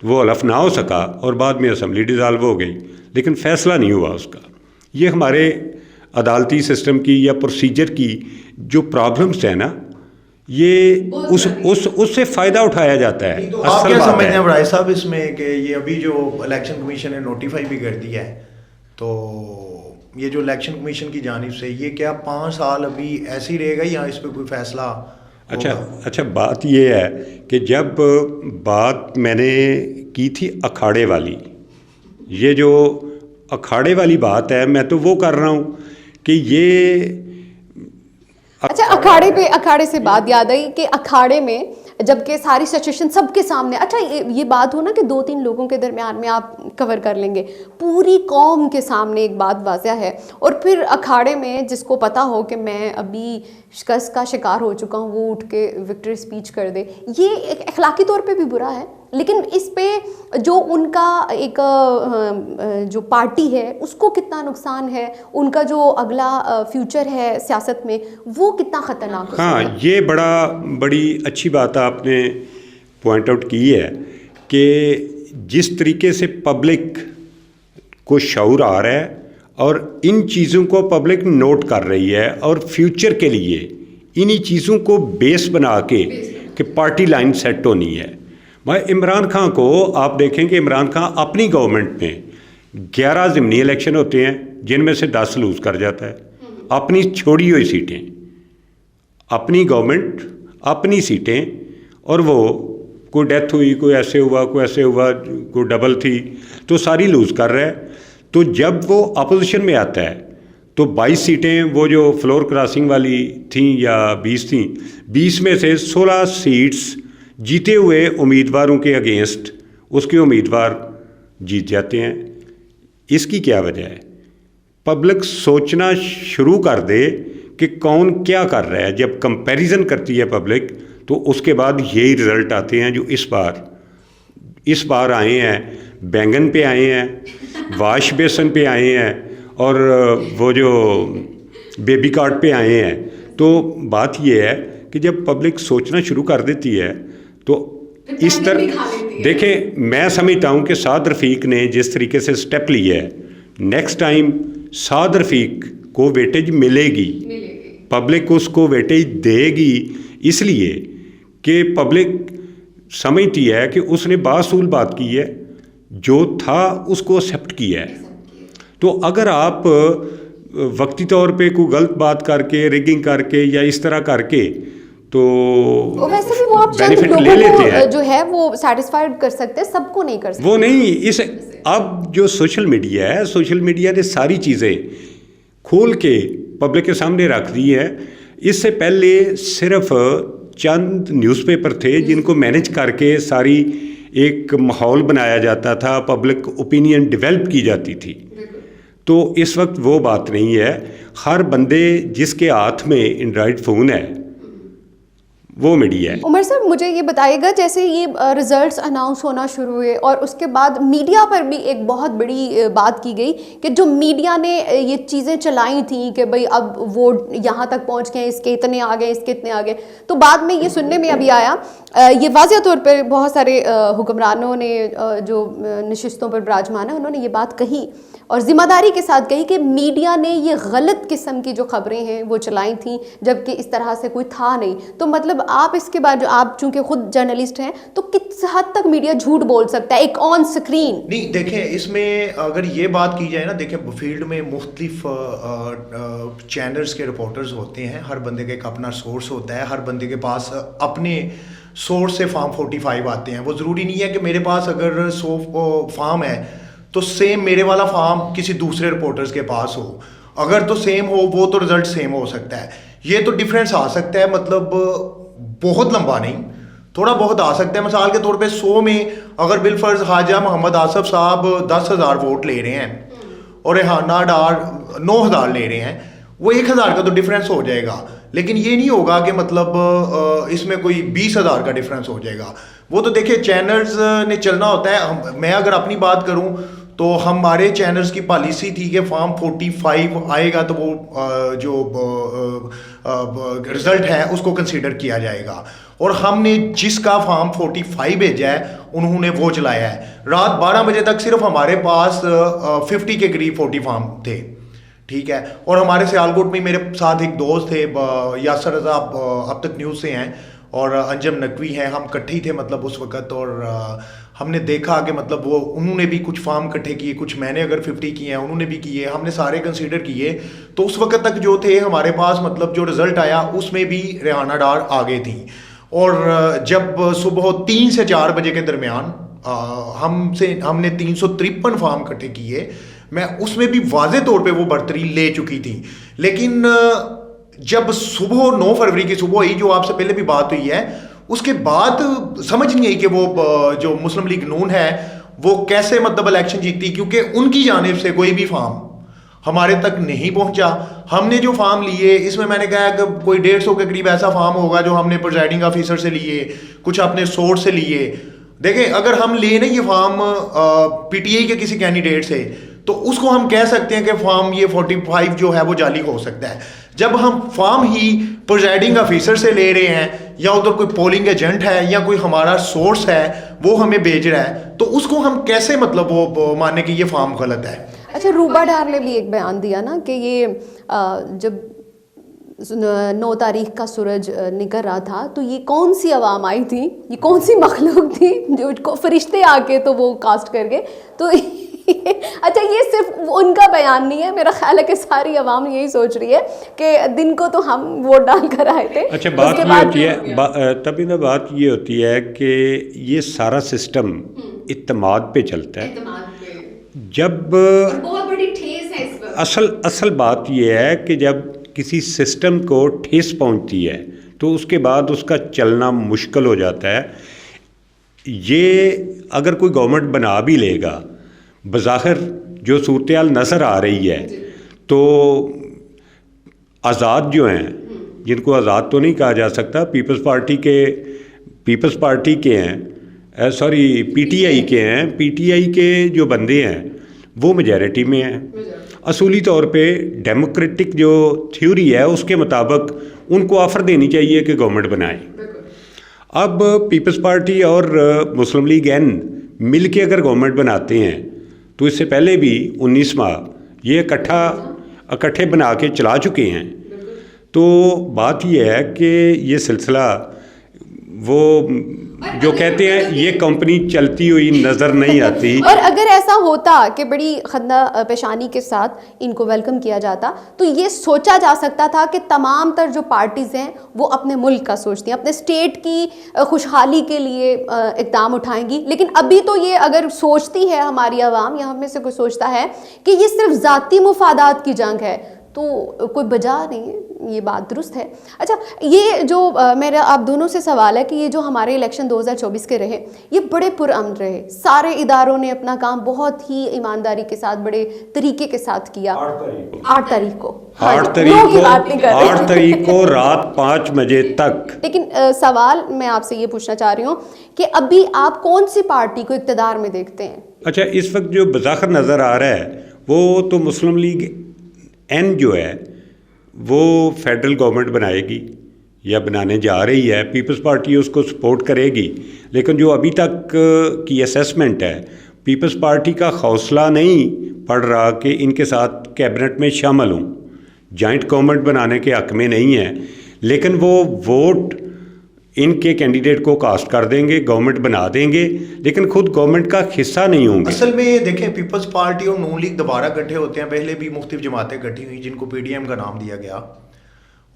वो हलफ ना हो सका, और बाद में असम्बली डिज़ाल्व हो गई, लेकिन फ़ैसला नहीं हुआ उसका। ये हमारे अदालती सिस्टम की या प्रोसीजर की जो प्रॉब्लम्स है ना, ये उससे फ़ायदा उठाया जाता है। तो आप क्या समझते हैं भाई साहब इसमें कि ये अभी जो इलेक्शन कमीशन ने नोटिफाई भी कर दिया है, तो ये जो इलेक्शन कमीशन की जानिब से ये क्या 5 साल अभी ऐसे ही रहेगा या इस पर कोई फैसला? अच्छा, बात ये है कि जब बात मैंने की थी अखाड़े वाली, ये जो अखाड़े वाली बात है, मैं तो वो कर रहा हूँ कि ये अच्छा, अखाड़े से बात याद आई कि अखाड़े में जबकि सारी सिचुएशन सबके सामने, अच्छा ये बात हो ना कि 2-3 लोगों के दरमियान में आप कवर कर लेंगे, पूरी कौम के सामने एक बात वाज़ह है, और फिर अखाड़े में जिसको पता हो कि मैं अभी शिकस्त का शिकार हो चुका हूँ, वो उठ के विक्ट्री स्पीच कर दे, ये एक अखलाकी तौर पे भी बुरा है। लेकिन इस पे जो उनका एक जो पार्टी है उसको कितना नुकसान है, उनका जो अगला फ्यूचर है सियासत में वो कितना ख़तरनाक है। हाँ, ये बड़ी अच्छी बात आपने पॉइंट आउट की है कि जिस तरीके से पब्लिक को शऊर आ रहा है और इन चीज़ों को पब्लिक नोट कर रही है, और फ्यूचर के लिए इन्हीं चीज़ों को बेस बना के कि पार्टी लाइन सेट होनी है। भाई इमरान खान को आप देखें कि इमरान खान अपनी गवर्नमेंट में 11 ज़िमनी इलेक्शन होते हैं जिनमें से 10 लूज़ कर जाता है, अपनी छोड़ी हुई सीटें, अपनी गवर्नमेंट, अपनी सीटें, और वो कोई डेथ हुई, कोई ऐसे हुआ, कोई डबल थी, तो सारी लूज़ कर रहा है। तो जब वो अपोजिशन में आता है तो 22 सीटें वो जो फ्लोर क्रॉसिंग वाली थी या 20 थी, 20 में से 16 सीट्स जीते हुए उम्मीदवारों के अगेंस्ट उसके उम्मीदवार जीत जाते हैं। इसकी क्या वजह है? पब्लिक सोचना शुरू कर दे कि कौन क्या कर रहा है। जब कंपैरिजन करती है पब्लिक तो उसके बाद यही रिज़ल्ट आते हैं जो इस बार आए हैं। बैंगन पे आए हैं, वाश बेसन पे आए हैं, और वो जो बेबी कार्ड पे आए हैं। तो बात ये है कि जब पब्लिक सोचना शुरू कर देती है तो इस तरह देखें, मैं समझता हूँ कि साद रफ़ीक ने जिस तरीके से स्टेप लिया है, नेक्स्ट टाइम साद रफ़ीक को वेटेज मिलेगी, पब्लिक उसको वेटेज देगी, इसलिए कि पब्लिक समझती है कि उसने बासूल बात की है, जो था उसको एक्सेप्ट किया है। तो अगर आप वक्ती तौर पे कोई गलत बात करके, रिगिंग करके या इस तरह करके, तो वैसे भी वो आप चंद लोगों को जो है वो सेटिस्फाइड कर सकते हैं, सबको नहीं कर सकते। वो नहीं, अब जो सोशल मीडिया है, सोशल मीडिया ने सारी चीज़ें खोल के पब्लिक के सामने रख दी है। इससे पहले सिर्फ चंद न्यूज़पेपर थे जिनको मैनेज करके सारी एक माहौल बनाया जाता था, पब्लिक ओपिनियन डेवलप की जाती थी। तो इस वक्त वो बात नहीं है। हर बंदे जिसके हाथ में एंड्रॉयड फ़ोन है वो मीडिया है। उमर साहब मुझे ये बताइएगा, जैसे ये रिजल्ट्स अनाउंस होना शुरू हुए और उसके बाद मीडिया पर भी एक बहुत बड़ी बात की गई कि जो मीडिया ने ये चीज़ें चलाई थी कि भाई अब वोट यहाँ तक पहुँच गए, इसके इतने आ गए, इसके इतने आ गए, तो बाद में ये सुनने में अभी आया, ये वाज़ह तौर पर बहुत सारे हुक्मरानों ने जो नशिस्तों पर विराजमान है उन्होंने ये बात कही और ज़िम्मेदारी के साथ कही कि मीडिया ने ये गलत किस्म की जो खबरें हैं वो चलाई थी, जबकि इस तरह से कोई था नहीं। तो मतलब आप इसके बाद, आप चूंकि खुद जर्नलिस्ट हैं, तो किस हद तक मीडिया झूठ बोल सकता है एक ऑन स्क्रीन? नहीं, देखें, इसमें अगर ये बात की जाए ना, देखें फील्ड में मुख्तलिफ चैनल्स के रिपोर्टर्स होते हैं, हर बंदे का एक अपना सोर्स होता है, हर बंदे के पास अपने सोर्स से फार्म 45 आते हैं। वो ज़रूरी नहीं है कि मेरे पास अगर 100 फार्म है तो सेम मेरे वाला फार्म किसी दूसरे रिपोर्टर्स के पास हो। अगर तो सेम हो वो तो रिजल्ट सेम हो सकता है, ये तो डिफरेंस आ सकता है, मतलब बहुत लंबा नहीं, थोड़ा बहुत आ सकता है। मिसाल के तौर पे 100 में अगर बिलफर्ज ख्वाजा मोहम्मद आसफ साहब 10,000 वोट ले रहे हैं और रेहाना डार 9,000 ले रहे हैं, वो 1,000 का तो डिफरेंस हो जाएगा, लेकिन ये नहीं होगा कि मतलब इसमें कोई 20,000 का डिफरेंस हो जाएगा। वो तो देखिए चैनल्स ने चलना होता है। मैं अगर अपनी बात करूं तो हमारे चैनल्स की पॉलिसी थी कि फॉर्म 45 आएगा तो वो जो रिजल्ट है उसको कंसीडर किया जाएगा, और हमने जिसका फॉर्म 45 भेजा है उन्होंने वो चलाया है। रात 12 बजे तक सिर्फ हमारे पास 50 के करीब 40 फॉर्म थे, ठीक है। और हमारे सियालकोट में मेरे साथ एक दोस्त थे, यासर रज़ा, अब तक न्यूज़ से हैं, और अंजम नकवी हैं, हम इकट्ठे ही थे मतलब उस वक़्त, और हमने देखा कि मतलब वो उन्होंने भी कुछ फार्म इकट्ठे किए, कुछ मैंने अगर 50 किए हैं उन्होंने भी किए, हमने सारे कंसीडर किए। तो उस वक़्त तक जो थे हमारे पास, मतलब जो रिज़ल्ट आया उसमें भी रेहाना डार आगे थी। और जब सुबह 3 से 4 बजे के दरमियान हमने 353 फार्म इकट्ठे किए, मैं उसमें भी वाज़े तौर पे वो बरतरी ले चुकी थी। लेकिन जब सुबह 9 फरवरी की सुबह हुई, जो आपसे पहले भी बात हुई है, उसके बाद समझ नहीं आई कि वो जो मुस्लिम लीग नून है वो कैसे मतलब इलेक्शन जीती, क्योंकि उनकी जानिब से कोई भी फार्म हमारे तक नहीं पहुंचा। हमने जो फार्म लिए, इसमें मैंने कहा कि कोई 150 के करीब ऐसा फार्म होगा जो हमने प्रिजाइडिंग ऑफिसर से लिए, कुछ अपने सोर्स से लिए। देखें, अगर हम ले ना ये फार्म पीटीआई के किसी कैंडिडेट से, तो उसको हम कह सकते हैं कि फार्म ये 45 जो है वो जाली हो सकता है। जब हम फार्म ही प्रिजाइडिंग ऑफिसर से ले रहे हैं, या उधर कोई पोलिंग एजेंट है या कोई हमारा सोर्स है वो हमें भेज रहा है, तो उसको हम कैसे मतलब वो माने कि ये फार्म गलत है। अच्छा, रूबा डार ने भी एक बयान दिया ना कि ये जब 9 तारीख का सूरज निकल रहा था तो ये कौन सी अवाम आई थी, ये कौन सी मखलूक थी जो फरिश्ते आके तो वो कास्ट कर गए। तो अच्छा, ये सिर्फ उनका बयान नहीं है, मेरा ख्याल है कि सारी अवाम यही सोच रही है कि दिन को तो हम वोट डाल कर आए थे। अच्छा, बात ये होती है तभी ना, बात ये होती है कि ये सारा सिस्टम इत्तेमाद पे चलता है। जब बहुत बड़ी ठेस है इस पर। असल बात ये है कि जब किसी सिस्टम को ठेस पहुंचती है तो उसके बाद उसका चलना मुश्किल हो जाता है। ये अगर कोई गवर्नमेंट बना भी लेगा, बज़ाहिर जो सूरत-ए-हाल नज़र आ रही है, तो आज़ाद जो हैं, जिनको आज़ाद तो नहीं कहा जा सकता, पीपल्स पार्टी के हैं, सॉरी पीटीआई के हैं, पीटीआई के जो बंदे हैं वो मेजॉरिटी में हैं। असूली तौर पे डेमोक्रेटिक जो थ्योरी है उसके मुताबिक उनको ऑफ़र देनी चाहिए कि गवर्नमेंट बनाए। अब पीपल्स पार्टी और मुस्लिम लीग एन मिल के अगर गवर्नमेंट बनाते हैं, तो इससे पहले भी 19 माह ये इकट्ठे बना के चला चुके हैं। तो बात यह है कि ये सिलसिला वो जो कहते हैं ये कंपनी चलती हुई नज़र नहीं आती। और अगर ऐसा होता कि बड़ी खन्ना पेशानी के साथ इनको वेलकम किया जाता, तो ये सोचा जा सकता था कि तमाम तर जो पार्टीज़ हैं वो अपने मुल्क का सोचती हैं, अपने स्टेट की खुशहाली के लिए इक़दाम उठाएंगी। लेकिन अभी तो ये अगर सोचती है हमारी आवाम या हम में से कोई सोचता है कि ये सिर्फ ज़ाती मुफादात की जंग है, तो कोई वजह नहीं है ये बात दुरुस्त है। अच्छा, ये जो मेरा आप दोनों से सवाल है कि ये जो हमारे इलेक्शन 2024 के रहे, ये बड़े पुरअमन रहे, सारे इदारों ने अपना काम बहुत ही ईमानदारी के साथ, बड़े तरीके के साथ किया। 8 तारीख को 8 तारीख को रात 5 बजे तक। लेकिन सवाल मैं आपसे ये पूछना चाह रही हूँ कि अभी आप कौन सी पार्टी को इक़्तिदार में देखते हैं? अच्छा, इस वक्त जो बज़ाहिर नज़र आ रहा है वो तो मुस्लिम लीग एन जो है वो फेडरल गवर्नमेंट बनाएगी या बनाने जा रही है, पीपल्स पार्टी उसको सपोर्ट करेगी। लेकिन जो अभी तक की असेसमेंट है, पीपल्स पार्टी का हौसला नहीं पड़ रहा कि इनके साथ कैबिनेट में शामिल हों, जॉइंट गवर्नमेंट बनाने के हक़ में नहीं है, लेकिन वो वोट इनके कैंडिडेट को कास्ट कर देंगे, गवर्नमेंट बना देंगे, लेकिन खुद गवर्नमेंट का हिस्सा नहीं होंगे। असल में देखें, पीपल्स पार्टी और नून लीग दोबारा इकट्ठे होते हैं। पहले भी मुख्तलिफ जमातें इकट्ठी हुई जिनको पीडीएम का नाम दिया गया,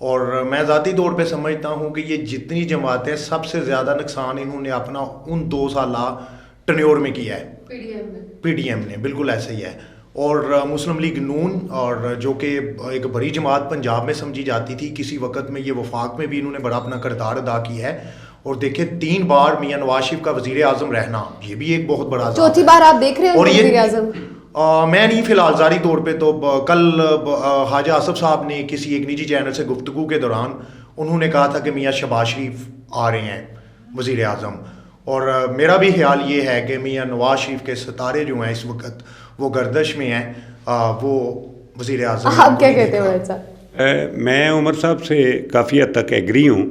और मैं ज़ाती तौर पे समझता हूँ कि ये जितनी जमातें, सबसे ज़्यादा नुकसान इन्होंने अपना उन 2 साल टन्योर में किया है पीडीएम ने, बिल्कुल ऐसा ही है। और मुस्लिम लीग नून, और जो कि एक बड़ी जमात पंजाब में समझी जाती थी, किसी वक्त में ये वफाक में भी इन्होंने बड़ा अपना किरदार अदा किया है। और देखिए 3 बार मियां नवाज शरीफ का वजीर आज़म रहना, ये भी एक बहुत बड़ा, चौथी बार आप देख रहे हैं वजीर आज़म। मैं नहीं, फिलहाल ज़ाती तौर पे तो कल हाजा आसफ साहब ने किसी एक निजी चैनल से गुफ्तगू के दौरान उन्होंने कहा था कि मियां शहबाज शरीफ आ रहे हैं वजीर आज़म, और मेरा भी ख्याल ये है कि मियां नवाज शरीफ के सितारे जो हैं इस वक्त वो गर्दिश में हैं, वो वजीर आज़म। आप क्या कहते हो ऐसा? मैं उमर साहब से काफ़ी हद तक एग्री हूँ।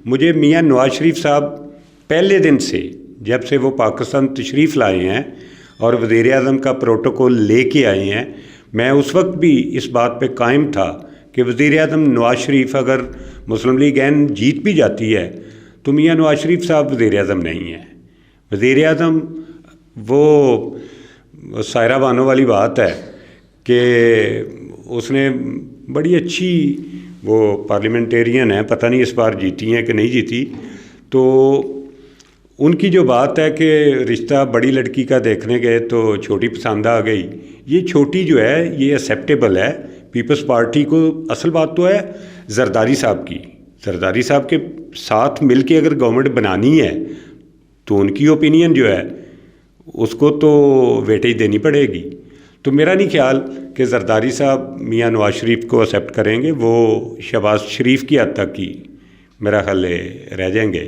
मुझे मियां नवाज शरीफ साहब पहले दिन से, जब से वो पाकिस्तान तशरीफ़ लाए हैं और वज़ीर आज़म का प्रोटोकॉल लेके आए हैं, मैं उस वक्त भी इस बात पे कायम था कि वज़ीर आज़म नवाज शरीफ अगर मुस्लिम लीग एन जीत भी जाती है तो मियां नवाज शरीफ साहब वज़ीर आज़म नहीं है। वज़ीर आज़म वो सायरा बानो वाली बात है कि उसने बड़ी अच्छी, वो पार्लियामेंटेरियन है, पता नहीं इस बार जीती हैं कि नहीं जीती, तो उनकी जो बात है कि रिश्ता बड़ी लड़की का देखने गए तो छोटी पसंद आ गई, ये छोटी जो है ये एक्सेप्टेबल है पीपल्स पार्टी को। असल बात तो है जरदारी साहब की, जरदारी साहब के साथ मिल के अगर गवर्नमेंट बनानी है तो उनकी ओपिनियन जो है उसको तो वेटेज देनी पड़ेगी। तो मेरा नहीं ख्याल कि जरदारी साहब मियां नवाज शरीफ को एक्सेप्ट करेंगे, वो शहबाज शरीफ की हद तक ही मेरा ख्याल रह जाएंगे।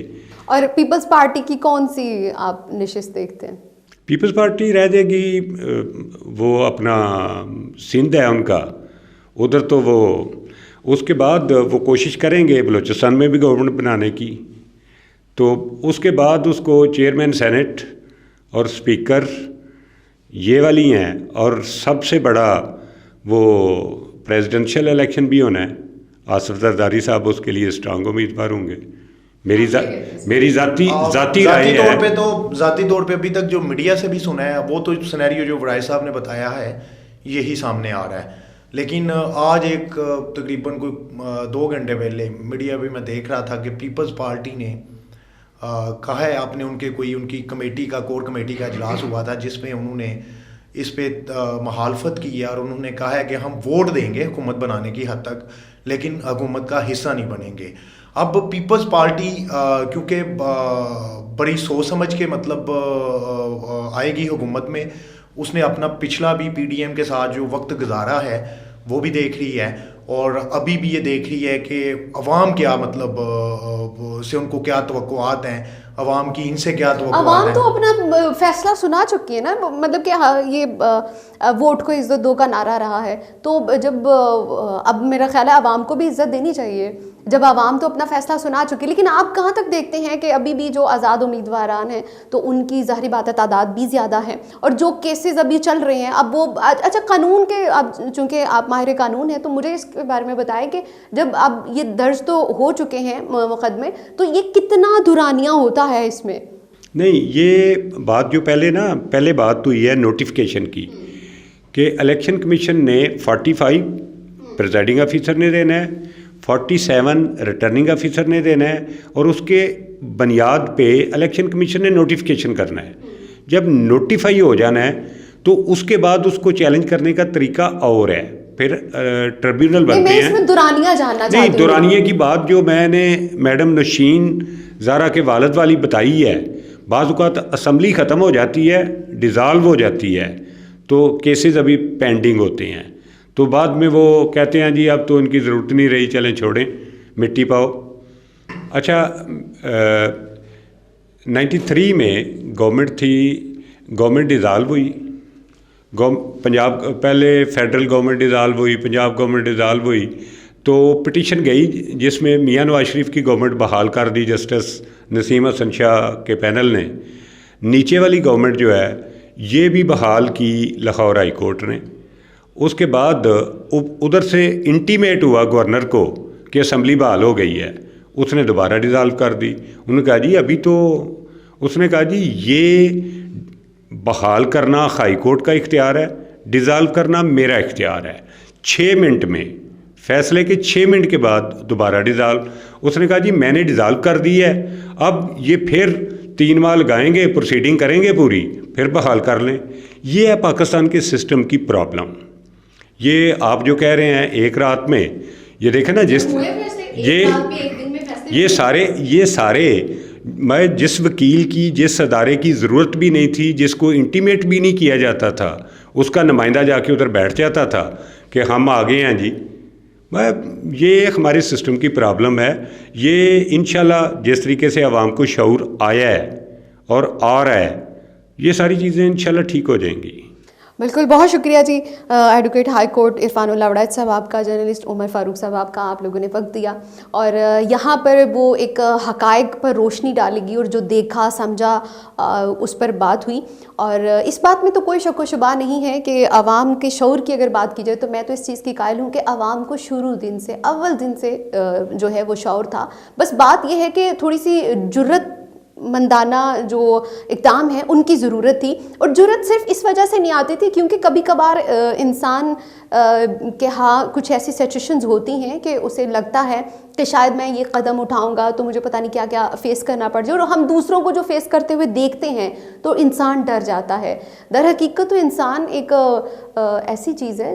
और पीपल्स पार्टी की कौन सी आप नशिस्त देखते हैं? पीपल्स पार्टी रह जाएगी, वो अपना सिंध है उनका, उधर तो वो, उसके बाद वो कोशिश करेंगे बलूचिस्तान में भी गवर्नमेंट बनाने की, तो उसके बाद उसको चेयरमैन सेनेट और स्पीकर ये वाली हैं, और सबसे बड़ा वो प्रेसिडेंशियल इलेक्शन भी होना है। आसिफ जरदारी साहब उसके लिए स्ट्रांग उम्मीदवार होंगे। मेरी जाती राय है। ज़ाती तौर पे अभी तक जो मीडिया से भी सुना है वो तो सिनेरियो जो वराई साहब ने बताया है यही सामने आ रहा है। लेकिन आज एक तकरीबन कोई 2 घंटे पहले मीडिया भी मैं देख रहा था कि पीपल्स पार्टी ने कहा है, आपने उनकी कमेटी का, कोर कमेटी का इजलास हुआ था जिसमें उन्होंने इस पे मुखालफत की है, और उन्होंने कहा है कि हम वोट देंगे हुकूमत बनाने की हद तक, लेकिन हुकूमत का हिस्सा नहीं बनेंगे। अब पीपल्स पार्टी क्योंकि बड़ी सोच समझ के मतलब आएगी हुकूमत में, उसने अपना पिछला भी पीडीएम के साथ जो वक्त गुजारा है वो भी देख रही है, और अभी भी ये देख रही है कि अवाम क्या मतलब से उनको क्या तवक्कुआत हैं, अवाम की इनसे क्या तवक्कुआत हैं। अवाम तो अपना फैसला सुना चुकी है ना, मतलब कि हाँ, ये वोट को इज्जत दो का नारा रहा है, तो जब अब मेरा ख्याल है अवाम को भी इज्जत देनी चाहिए जब अवाम तो अपना फैसला सुना चुकी। लेकिन आप कहाँ तक देखते हैं कि अभी भी जो आज़ाद उम्मीदवारान हैं तो उनकी ज़ाहिरी बात है तादाद भी ज़्यादा है, और जो केसेस अभी चल रहे हैं अब वो अच्छा कानून के, अब चूँकि आप माहिर कानून हैं तो मुझे इसके बारे में बताएं कि जब अब ये दर्ज तो हो चुके हैं मुकदमे, तो ये कितना दुरानिया होता है इसमें? नहीं, ये बात जो पहले बात तो ये है नोटिफिकेशन की कि इलेक्शन कमीशन ने 45 प्रिजाइडिंग ऑफिसर ने देना है, 47 रिटर्निंग ऑफिसर ने देना है, और उसके बुनियाद पे इलेक्शन कमीशन ने नोटिफिकेशन करना है। जब नोटिफाई हो जाना है तो उसके बाद उसको चैलेंज करने का तरीका और है। फिर ट्रिब्यूनल नहीं, बनते मैं हैं। इसमें दुरानियां जानना नहीं, चाहती हूँ। दुरानिये की बात जो मैंने मैडम नशीन ज़ारा के वालिद वाली बताई है, बाज़ औक़ात असम्बली ख़त्म हो जाती है, डिज़ाल्व हो जाती है, तो केसेस अभी पेंडिंग होते हैं, तो बाद में वो कहते हैं जी अब तो इनकी ज़रूरत नहीं रही, चलें छोड़ें, मिट्टी पाओ। अच्छा, 93 में गवर्नमेंट थी, गवर्नमेंट डिज़ाल्व हुई, पंजाब पहले फेडरल गवर्नमेंट डिज़ाल्व हुई, पंजाब गवर्नमेंट डिज़ाल्व हुई, तो पिटीशन गई जिसमें मियां नवाज शरीफ की गवर्नमेंट बहाल कर दी जस्टिस नसीम हसन शाह के पैनल ने। नीचे वाली गवर्नमेंट जो है ये भी बहाल की लाहौर हाई कोर्ट ने। उसके बाद उधर से इंटीमेट हुआ गवर्नर को कि असम्बली बहाल हो गई है, उसने दोबारा डिज़ाल्व कर दी। उन्होंने कहा जी अभी तो, उसने कहा जी ये बहाल करना हाई कोर्ट का इख्तियार है, डिज़ाल्व करना मेरा इख्तियार है। 6 मिनट में, फैसले के 6 मिनट के बाद दोबारा डिज़ाल्व। उसने कहा जी मैंने डिज़ाल्व कर दी है, अब ये फिर 3 माह लगाएंगे, प्रोसीडिंग करेंगे पूरी, फिर बहाल कर लें। ये है पाकिस्तान के सिस्टम की प्रॉब्लम। ये आप जो कह रहे हैं एक रात में, ये देखें ना, जिस ये सारे मैं जिस वकील की, जिस अदारे की ज़रूरत भी नहीं थी, जिसको इंटीमेट भी नहीं किया जाता था, उसका नुमाइंदा जाके उधर बैठ जाता था कि हम आ गए हैं जी। मैं ये हमारे सिस्टम की प्रॉब्लम है। ये इंशाल्लाह जिस तरीके से आवाम को शऊर आया है और आ रहा है, ये सारी चीज़ें इंशाल्लाह ठीक हो जाएंगी। बिल्कुल, बहुत शुक्रिया जी advocate high court Irfanullah Waraich साहब आपका, जर्नलिस्ट उमर फ़ारूक साहब आपका, आप लोगों ने वक्त दिया और यहाँ पर वो एक हक़ाइक़ पर रोशनी डालेगी और जो देखा समझा उस पर बात हुई। और इस बात में तो कोई शक व शुबा नहीं है कि आवाम के शऊर की अगर बात की जाए तो मैं तो इस चीज़ की कायल हूँ कि आवाम को शुरू दिन से, अव्वल दिन से जो है वो शऊर था। बस बात यह है कि थोड़ी सी जुर्रत मंदाना जो इक़दाम है उनकी ज़रूरत थी, और जुर्रत सिर्फ इस वजह से नहीं आती थी क्योंकि कभी कभार इंसान के हाँ कुछ ऐसी सिचुएशंस होती हैं कि उसे लगता है कि शायद मैं ये कदम उठाऊंगा तो मुझे पता नहीं क्या क्या फ़ेस करना पड़ जाए, और हम दूसरों को जो फ़ेस करते हुए देखते हैं तो इंसान डर जाता है। दर हकीकत तो इंसान एक ऐसी चीज़ है,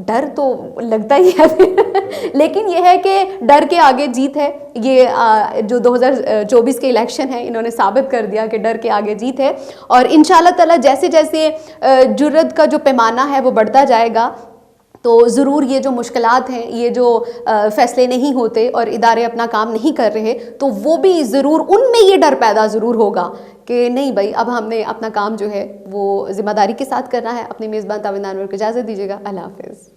डर तो लगता ही है लेकिन यह है कि डर के आगे जीत है। ये जो 2024 के इलेक्शन है इन्होंने साबित कर दिया कि डर के आगे जीत है, और इंशाल्लाह ताला जैसे जैसे जुर्रत का जो पैमाना है वो बढ़ता जाएगा तो ज़रूर ये जो मुश्किलात हैं, ये जो फ़ैसले नहीं होते और इदारे अपना काम नहीं कर रहे, तो वो भी ज़रूर उनमें ये डर पैदा ज़रूर होगा कि नहीं भाई अब हमने अपना काम जो है वो ज़िम्मेदारी के साथ करना है। अपने मेज़बान ताबिंदा अनवर को इजाज़त दीजिएगा। अल्लाह हाफ़िज़।